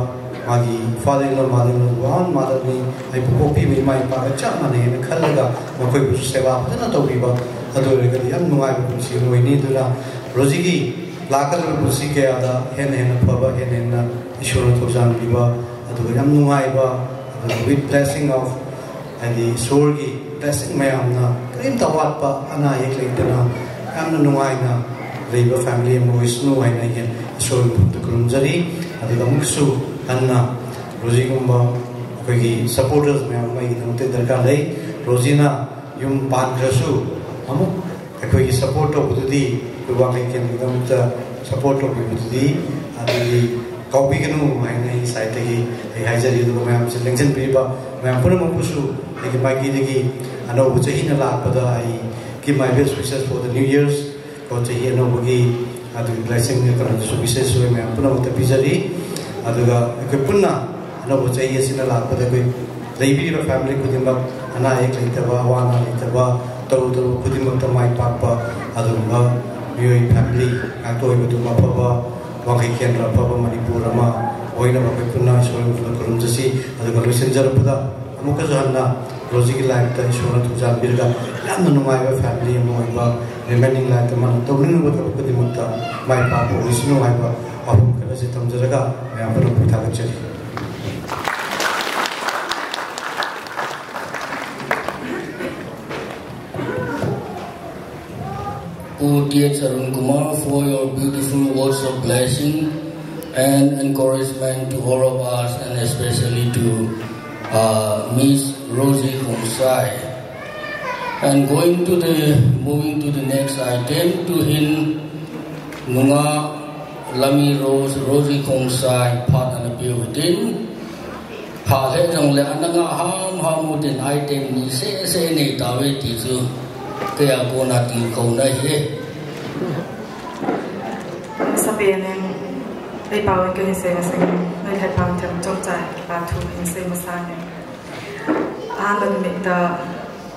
ꯃꯥꯒꯤ ꯐꯥꯗꯔ ꯏꯟ ꯂꯣ ꯃꯥꯗꯔ ꯏꯟ ꯂꯣ ꯑꯥꯎꯟ ꯃꯥꯗꯔꯅꯤ ꯑꯩꯕꯨ ꯄꯣꯛꯄꯤꯕ ꯏꯃꯥ ꯏꯄꯥꯒ ꯆꯞ ꯃꯥꯟꯅꯩꯅ ꯈꯜꯂꯒ ꯃꯈꯣꯏꯕꯨꯁꯨ ꯁꯦꯕꯥ ꯐꯖꯅ ꯇꯧꯕꯤꯕ ꯑꯗꯨ ꯑꯣꯏꯔꯒꯗꯤ ꯌꯥꯝ ꯅꯨꯡꯉꯥꯏꯕ ꯄꯨꯟꯁꯤ ꯑꯃ ꯑꯣꯏꯅꯤ ꯑꯗꯨꯅ ꯔꯣꯖꯤꯒꯤ ꯂꯥꯛꯀꯗꯕ ꯄꯨꯟꯁꯤ ꯀꯌꯥꯗ ꯍꯦꯟꯅ ꯍꯦꯟꯅ ꯐꯕ ꯍꯦꯟꯅ ꯍꯦꯟꯅ ꯏꯁꯣꯔꯅ ꯊꯧꯖꯥꯟꯕꯤꯕ ꯑꯗꯨꯒ ꯌꯥꯝ ꯅꯨꯡꯉꯥꯏꯕ ꯑꯗꯨꯒ ꯋꯤꯠ ꯕ꯭ꯂꯦꯁꯤꯡ ꯑꯣꯐ ꯍꯥꯏꯗꯤ ꯏꯁꯣꯔꯒꯤ ꯕ꯭ꯂꯦꯁꯤꯡ ꯃꯌꯥꯝꯅ ꯀꯔꯤꯝꯇ ꯑꯋꯥꯠꯄ ꯑꯅꯥ ꯑꯌꯦꯛ ꯂꯩꯇꯅ ꯌꯥꯝꯅ ꯅꯨꯡꯉꯥꯏꯅ ꯂꯩꯕ ꯐꯦꯃꯤꯂꯤ ꯑꯃ ꯑꯣꯏꯁꯅꯨ ꯍꯥꯏꯅ ꯑꯩꯒꯤ ꯏꯁꯣꯔꯒꯤ ꯃꯐꯝꯗ ꯈꯨꯔꯨꯝꯖꯔꯤ ꯑꯗꯨꯒ ꯑꯃꯨꯛꯁꯨ ꯍꯟꯅ ꯔꯣꯖꯤꯒꯨꯝꯕ ꯑꯩꯈꯣꯏꯒꯤ ꯁꯄꯣꯔꯇꯔꯁ ꯃꯌꯥꯝ ꯑꯃ ꯑꯩꯒꯤꯗꯃꯛꯇ ꯗꯔꯀꯥꯔ ꯂꯩ ꯔꯣꯖꯤꯅ ꯌꯨꯝ ꯄꯥꯟꯈ꯭ꯔꯁꯨ ꯑꯃꯨꯛ ꯑꯩꯈꯣꯏꯒꯤ ꯁꯄꯣꯔꯠ ꯇꯧꯕꯗꯨꯗꯤ ꯑꯩꯈꯣꯏ ꯋꯥꯡꯈꯩꯒꯤꯗꯃꯛꯇ ꯁꯄꯣꯔꯠ ꯇꯧꯕꯤꯕꯗꯨꯗꯤ ꯑꯗꯨꯗꯤ ꯀꯥꯎꯕꯤꯒꯅꯨ ꯍꯥꯏꯅ ꯑꯩꯒꯤ ꯁꯥꯏꯠꯇꯒꯤ ꯑꯩ ꯍꯥꯏꯖꯔꯤ ꯑꯗꯨꯒ ꯃꯌꯥꯝꯁꯦ ꯂꯦꯡꯁꯤꯟꯕꯤꯔꯤꯕ ꯃꯌꯥꯝ ꯄꯨꯝꯅꯃꯛꯄꯨꯁꯨ ꯑꯩꯒꯤ ꯃꯥꯏꯀꯩꯗꯒꯤ ꯑꯅꯧꯕ ꯆꯍꯤꯅ ꯂꯥꯛꯄꯗ ꯑꯩ give my best wishes for the New Year's ko chahi anobagi adugi blessing kanasusu wishes we mayam punamata pijari aduga ekoi punna anobo chahi asina lakpada koi leibiriba family kudimak ana ek leitaba wana leitaba taru kudimak tamai papa adugumba mioi family atoi buduma papa wakai kendra papa manipur ama oina bakai punna iswara kurumjasi aduga loisenjarapada amuka johanna Roji life ta isora tuja birga yamna nungai family mo iba remaining life ta man tawlinu ba ko dimata mai pa bo isnu ai ba ahum kala se tamjaraga me apna putha ga chali Oh dear Charun Kumar, for your beautiful words of blessing and encouragement to all of us and especially to Miss Rosie Honsai. And moving to the next item, to him Nunga Lami Rosie Honsai, part and appear within. Pale jang le ananga ham within item ni se ni tawe tizu kaya ko na ti ko na he. Sabihin ay bawal ko ni Sema Singh, may hapang tem jomjay batu ni Sema Sangh. Alan mita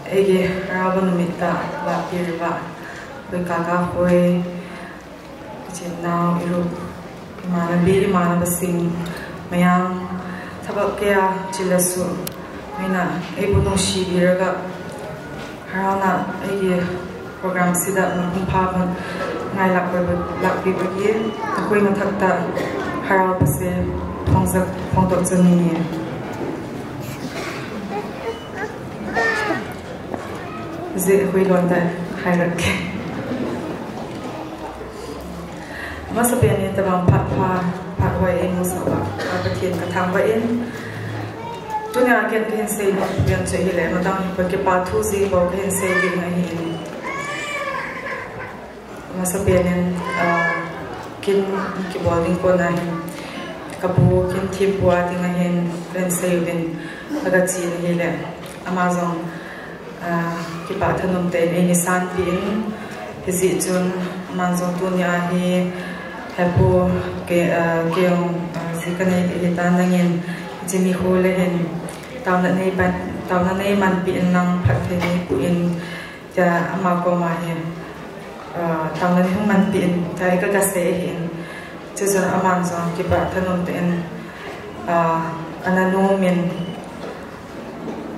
ay rawan mita la pirwa, may kakahoy, now iru mana bili mana basing mayang tabak kaya chilasu, mina ay bunong shibiraga, harana ay program sida mapapan. Ngay lakbi bagi aku ingat hakta haral pasti pongdok zani zi hui londa hairat ke masa pian tabang pat wai in musawa patien katang ba in tunya kian kian sei pian sei le matang pake pathu zi bo kian sei ding nahi masa pianin kin boarding ko na kabu kin team buat ngahin dan sayudin agad si nila Amazon kipatanum ten ini sanpin hizitun Amazon dunia hi hapu ke yung sikanay itan nangin jimi hulehin taon na nay man pin ng patini puin ja amako mahin tang nan hung man pin thai ka se hin chu zon aman zon ki ba thanom ten ananu min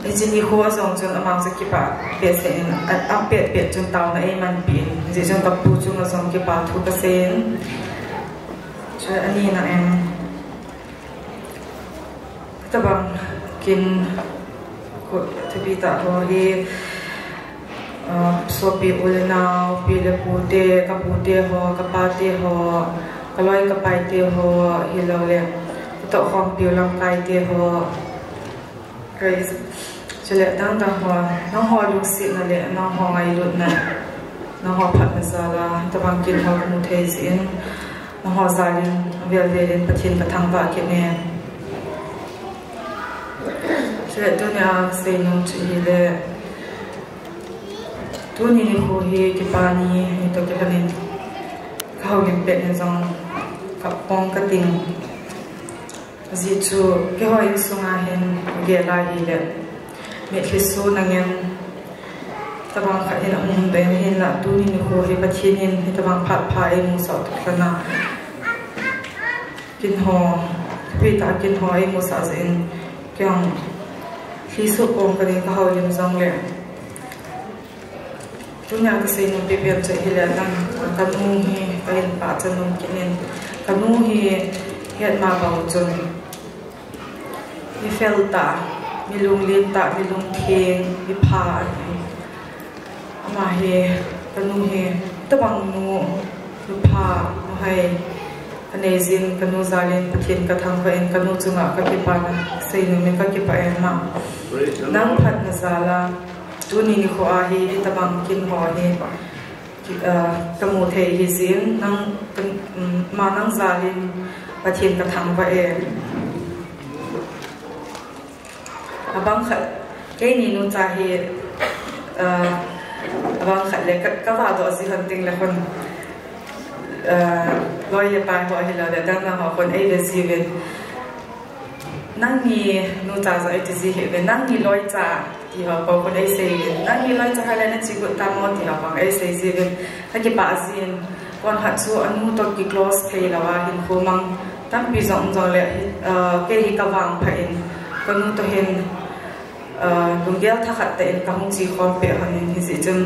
ejini ho zong zon amang se ki ba pe se in a pe chun taw na e man pin ji zon ka pu chu na zon ki ba thu ka sen chu ani na em tabang kin ko tabi ta ho hi so pi ulna pi le pute ka pute ho ka pate ho kaloi ka pai te ho hilo le to khom pi lam kai te ho grace chele dang dang ho no ho lu si na le no ho ngai lu na no ho phat na sala tabang kin ho mu the sin no ho zalin vel velin pathin ka thang ba ke ne chele dunya se no chi le tu ni ho hi ki pani ni to ke panin khau lim pe ne zong ka pong ka ting ji chu ke ho in sunga hen ge la hi le me thi su na ngem tabang kha in um be hin la tu ni ho hi pa chin in tabang phat pha e mu sa ta na kin ho pi ta kin ho e mu sa zin kyang khi su pong ka ni ka ho lim zong le tunya ka sei no pe pe che hila nang ka nu hi ka in pa chen nun kinin ka nu hi het ma ba chun mi fel ta mi lung lin ta mi lung theng mi pha ama he ka nu hi ta bang nu lu pha mo hai ane zin ka nu zalin pathin ka thang ba en ka nu chunga ka ki pa na sei no me ka ki pa en ma nang phat na zala tu ni kho a hi tabang kin ho hi kamu the hi zin nang ma nang zalin pathin ka thang ba e abang khat ke ni nu cha hi abang khat le ka wa do si han ting la kon loi ya pa ho hi la da dang na ho kon e le si ven nang ni nu cha za e ti si he ven nang ni loi cha thì họ có con ấy xây đang như nói cho hai lần chỉ có tam môn thì họ bằng ấy xây dựng hay cái bà xin còn hạt số anh mua tôi cái close pay là vào hình khô mang tam bị rộng rồi lại cái gì cả vàng phải còn mua tôi hình đúng ghét thắc hạt tiền cả không chỉ còn phải hình thì chỉ chân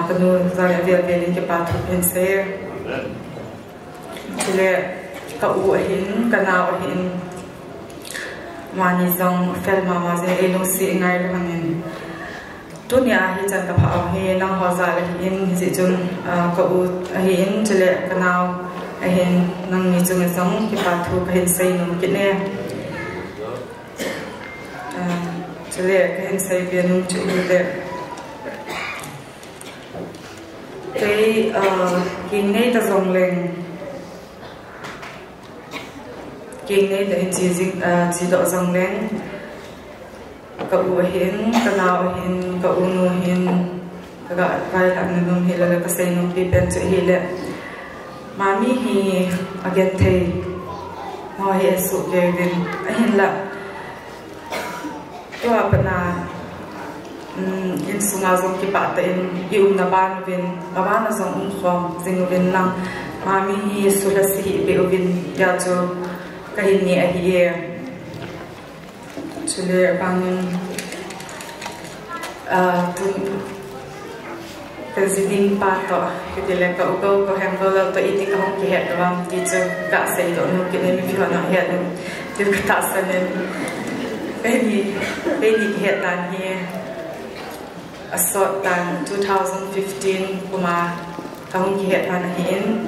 còn mua rồi lại về lên cái bà thuộc hình xe thì lại cả u hình cả nào hình mani zong fel mama ze elong si ngai lo hanin tunia hi chan ka phao he nang ho za le in ji chun ka u hi in chele kanao a hen nang ni chung zong ki pa thu ka hen sei no ki ne chele ka hen sei bien nu chu le cái ki nei ta zong leng kinh này để chỉ độ dòng lên cậu hiến cậu nào hiến cậu nu hiến cậu vài thằng nu hiến là cái xây nu bị bên chỗ hiến lệ mà mi hi again thầy mà hiến sụt về đến hiến là tôi bảo là in sunga zong ki pa ta in ium na ban vin baba na zong khom zing vin lang ma mi hi sula si be vin ya cho cái ni a hi chule bang tu president pa to cái le ka ko handle to iti ka hong ki het ram ti chu ka sei do no ki ne mi phi na het ti ka ta sa ne cái ni het tan hi a sort tan 2015 kuma ka hong ki het han hin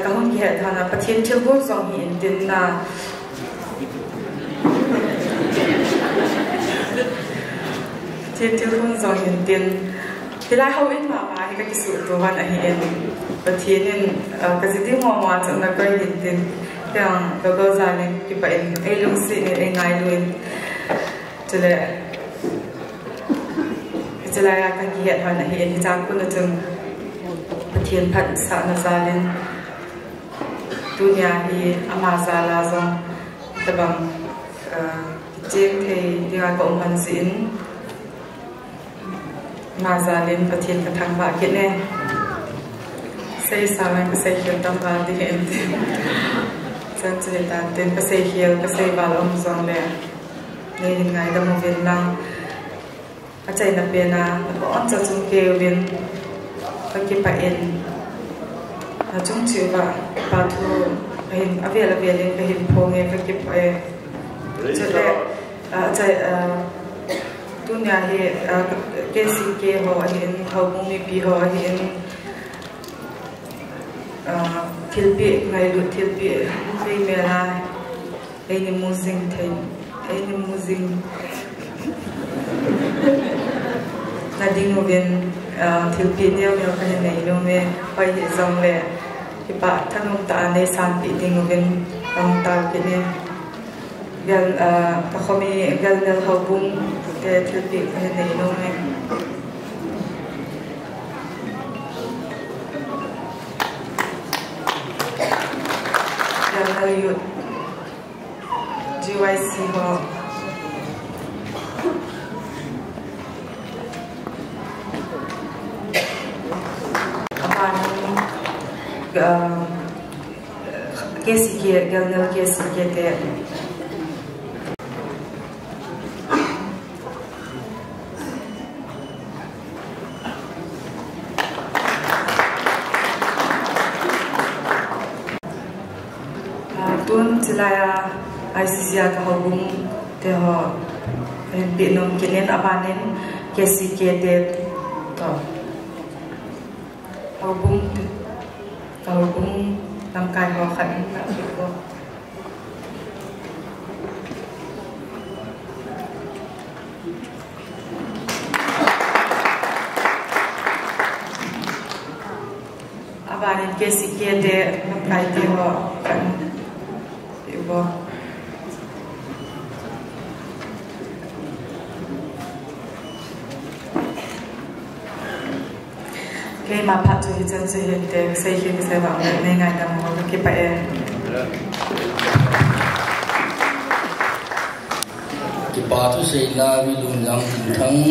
ka hong ki het han pa thiên thil bo zong hin tin na thiên thil bo zong hin tin thì lại hậu in mà cái sự đồ văn này hiện và thiên nên cái gì tiếng hoa hoa chẳng là cái hiện tiền rằng cái ra nên cái bệnh ấy lúc xí nên ấy ngay luôn cho lại cái hiện hoàn này hiện thì trang cũng là chừng thiên phận xã nó ra lên dunia thì amaza là rằng tập bằng chiếc thì đi ngay cộng hành diễn mà già lên và thiên cái thằng bà kia nè xây sao anh cái xây hiện tâm bà đi hiện chân chơi ta tên cái xây hiền cái xây bà ông dòng lẹ nên ngày đâm một viên lăng ở chạy nạp bên à có ăn cho chúng kêu bên cái kia bà in chúng chịu bà thu hình ở về là về lên cái hình phong nghe cái kia bà cho lẹ chạy tu nhà thì cái gì kia họ hiện hậu bung mi pi họ hiện thiếu bị ngày được thiếu bị về mẹ lại đây là mua dinh thấy đây là mua dinh là đi ngồi bên thiếu bị nhiều cái này luôn mẹ phải hiện dòng lẹ cái bạn thân ông ta này san bị đi ngồi bên ông ta cái này gần các con mình gần là hậu bung để thiếu bị cái này luôn mẹ gần là GYC họ cái gì kia gần là cái gì kia thế tuân chỉ là ICC cái họ bung thì họ bị nông cái nên apa nên cái gì kia thế đó họ bung làm cái họ khẩn apa nên cái gì kia thế làm cái thì họ khẩn Ibu. Cái mà phát cho chân sẽ hiện để xây dựng cái bảo vệ nên ngày nào mà cái bài cái bảo tu xây là vì luôn rằng thằng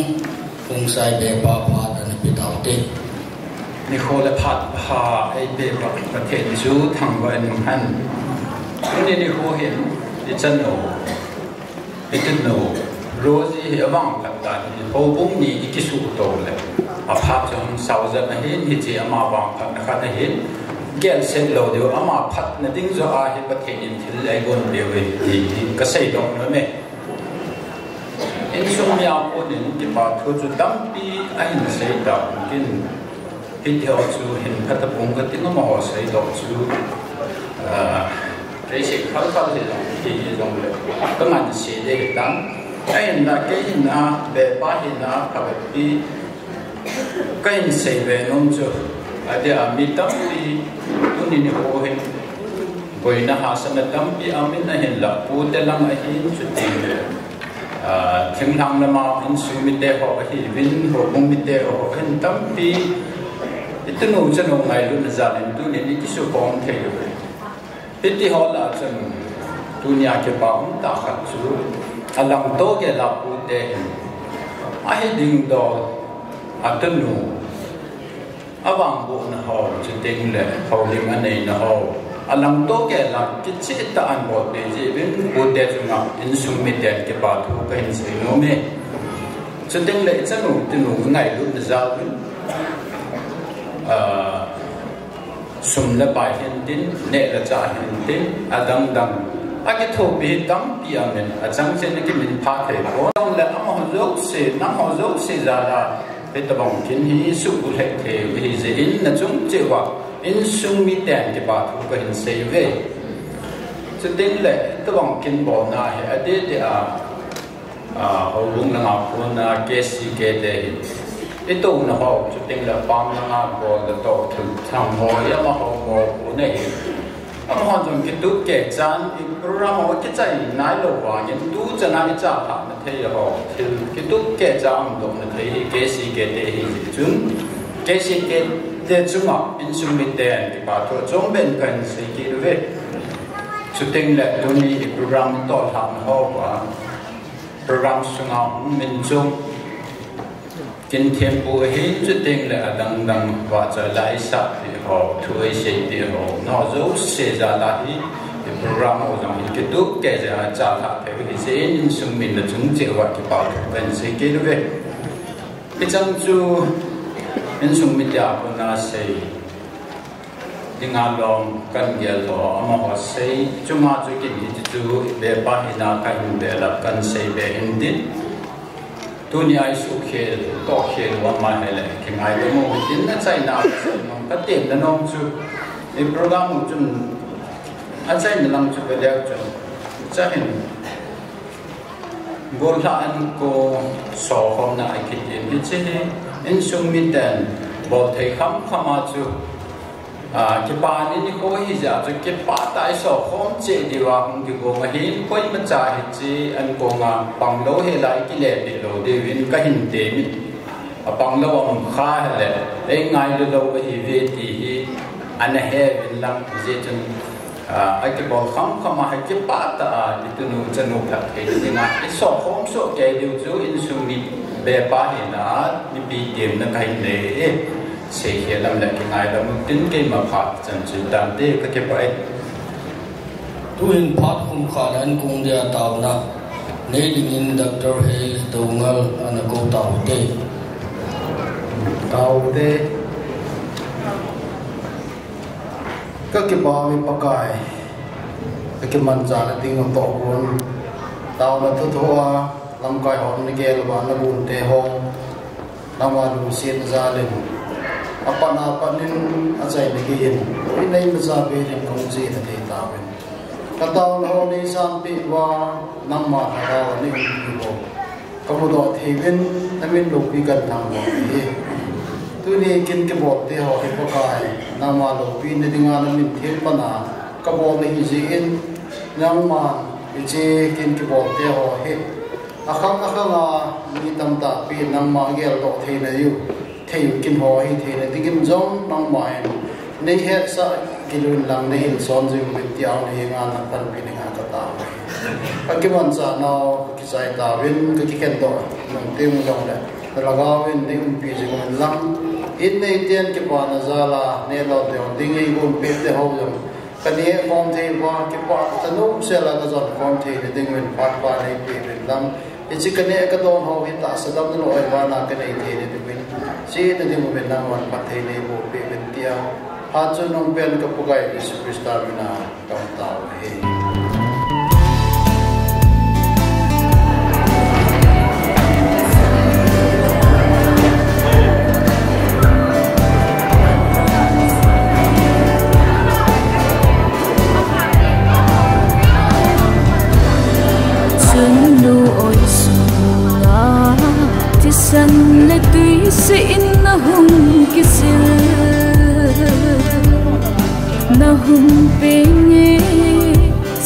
cùng sai bề ba phát là bị đào tếtนี่โคลพัดพาไอเด็กประเทศชูทางวันหันนี่โคเห็นดิฉันโนดิฉันโนรู้สิเหตุว่างกับตาโคบุ้งนี่อีกสุดโตเลยอาภาพจงสาวจะมาเห็นที่จะมาบางกับนะครับเห็นแก่เสร็จแล้วเดี๋ยวอามาพัดนั่นดิ้งจะอาเหตุประเทศอินทิลไอกอนเดียวที่ก็ใส่ดอกนั่นเองอินสมยาคนนี้ที่มาทุจริตปีไอ้นี่ใส่ดอกกินที่เดียวจูเห็นพัฒน์พงศ์ก็ที่น้องมาใส่ดอกจูcái sự khó khăn thì dùng được các bạn sẽ để đắn cái là cái hình về ba hình phải đi cái hình sẽ về nông trường ở đây ở miền Tây thì tôi nhìn hồ hình bởi nó hạ sản tâm thì ở miền Tây hình là phụ để làm cái hình chút tiền thường làm là mà hình số miền Tây họ thì viên hồ công miền Tây họ hình tâm thì itu nụ chân ông ngày luôn là gia đình tôi nhìn cái số con thấy được thì họ là chân dunia ke bawang tak kacau alam to ke lapu deh ahi ding do atenu abang bu na ho chiteng le ho lim anei na ho alam to ke la kichi ta an bo de je bin bu de chunga insum mi den ke ba thu ka in se no me chiteng le chanu tinu ngai lu na za sum la bai hin tin ne la cha hin tin adang dang cái thổ bị đóng bia mình ở trong trên cái mình phá thể có trong là nó họ dốc xe ra là cái tập bóng kiến hí sụp hệ thể vì gì in là chúng chịu vào in sung mi đèn cái bà thu cái hình xe về cho đến lệ tập bóng kiến bỏ na ở đây thì họ luôn là ngọc luôn là cái gì cái đấy cái tổ nó họ cho đến là bám là ngọc là tổ thực thằng họ mà họ ngồi của này họ dùng cái túi kẹt chán, rồi họ cái trái nái lẩu vào những túi chân này chả thằng nó thấy họ thì cái túi kẹt chán nó thấy cái gì cái đấy chúng cái gì cái đấy chúng họ in sum mit đèn thì bảo thôi chúng bên cần gì cái đó vậy, chú tính là tôi đi program to thằng họ và program chúng họ mình chung kinh thiên bùa hin chút tiếng là đằng đằng và trở lại sắp thì họ thuê xe thì họ nó dấu xe ra là hi program của dòng cái tốt cái gì trả lại phải cái gì nên chúng mình là chúng chịu vào cái bảo vệ sẽ cái đó về cái trong chú nên chúng mình đã có na xây đi ngang lòng căn nhà đó mà họ xây chúng ta chú cái gì chú về ba hiện na cái về là căn xây về hiện đi dunia isu khel to khel wa ma hele ki ngai lo mo tin na chai na ka tem na nom chu e program chun a chai na lang chu be lek chu cha hin bol la an ko so khom na ai ki tin hi che en sung mi ten bol thei kham khama chu ki pa ni ko hi ja chu ki pa tai so khom che di wa hung ki go ma hin koi ma cha hi chi an ko nga pang lo he lai ki le de lo de win ka hin te mi a pang lo am kha le e ngai lo hi ve ti hi an he win lam je chun ai ki bol kham khama ha ki pa ta di tu nu chen nu pha ke di nga i so khom so ke di chu in su mi be pa hi na ni pi dem na kai ne sẽ hiện làm lại cái ngày đó mình tính cái mà phát triển sự đam mê cái bài tu in phát không khả năng cùng dia tàu na nên in doctor hay tàu ngal anh có tàu tê các cái bao mình bắt cái cái mình trả lại tiếng ông tổ quân tàu là thứ thua làm cái họ này kia là bạn nó buồn tê hông làm mà đủ xiên ra lên apa nên achai ne ki hin in nei ma za be lim kong ji ta te ta ben ka taw ho ni sam pi wa nam ma ha ni bo ka mo do the ben amin lo pi kan thang bo ni tu ni kin ke bo te ho he ko kai nam ma lo pi ne dinga na min the pa na ka bo ni ji in nam ma je kin ke bo te ho he akhang nga ni tam ta pi nam ma gel do the na yu thầy kinh hỏi thì là tiếng kim giống nông mại nên hết sa kilun lang nên hình son dương bên tiao này ngang là phần bên ngang cả tao các cái món sa nào cái sai tao bên cái khen đó nông tiêu giống này là gạo bên tiếng pi gì cũng lắm ít này tiền cái quan là ra là nên là điều tiếng ấy cũng biết để học rồi cái này phong thầy qua cái quan tân úc sẽ là cái dọn phong thầy để tiếng mình phát qua này biết lắm chỉ cái này cái đó họ hiện tại sẽ làm được rồi và là cái này thì để mình chỉ để mình bên nào mà bắt thấy này bộ bên tia hạt cho nông bên cái bốc cái superstar mình là trong tàu hệ san le tui sin na hum kisil na hum pe nge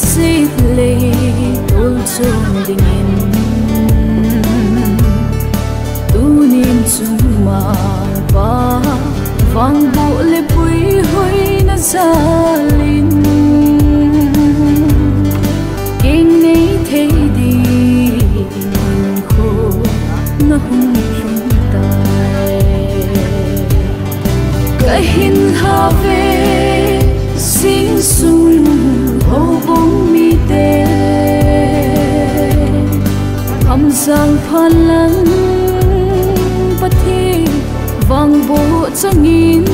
se le tol chung dingin tunin chung ma ba vang bu le pui hoi na zalin king nei thei di na hung tai cái hin ha ve sing sung ho bong mi te ham sang phan lan pathi vang bo changin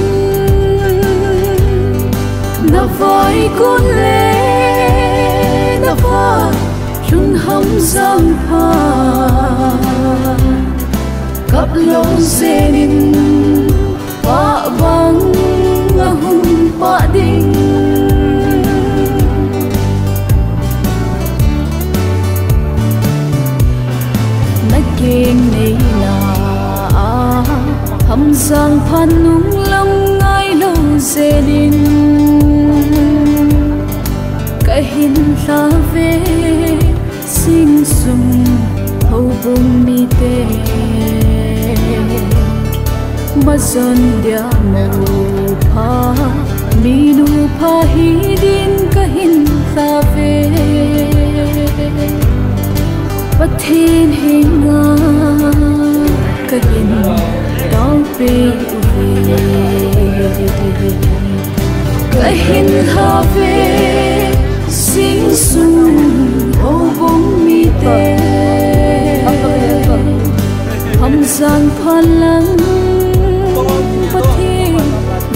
na vai kun le na va chung ham sang pha cặp lông senin pa bang ngahum pa ding na keng nei na ham sang phan nung long ngai lo senin ka hin la ve sing sung ho bum mi te mazon dia meru pha minu pha hi din kahin sa ve pathin hinga takin tao pe uve kahin have sing sung o bong mi te hầm giang phalang pathe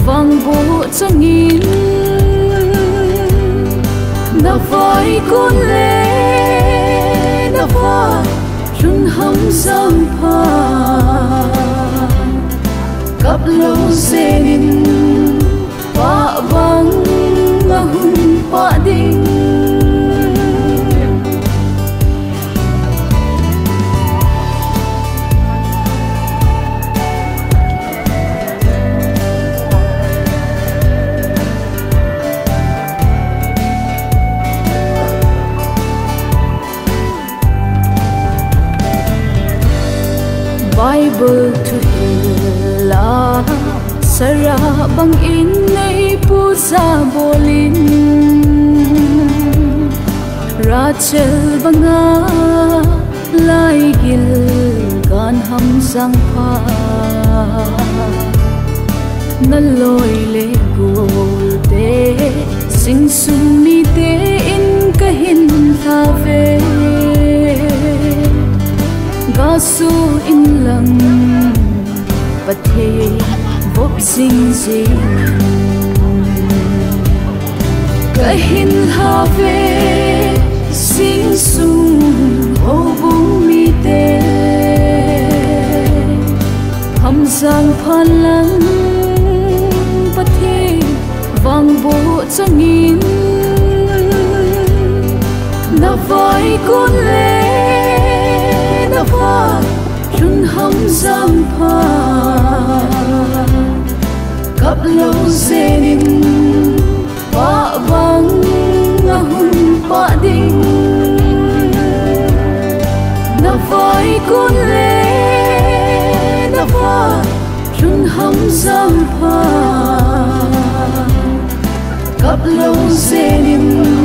vang bo changin na vai con le na va run hầm giang pha cặp lâu senin pa bang mahum pa ding Bible to hila sara bang in nei puja bolin Rachel banga lai gil gan ham sang pha na loi le gol te sing sum mi te in kahin tha ve gasu in lang pathe vok sing sing kahin have sing sung o bung mi te ham sang phalang pathe vang bo changin na vai con le na va run hầm giang pha cặp lâu senin pa bang ahun pa ding na vai con le na va run hầm giang pha cặp lâu senin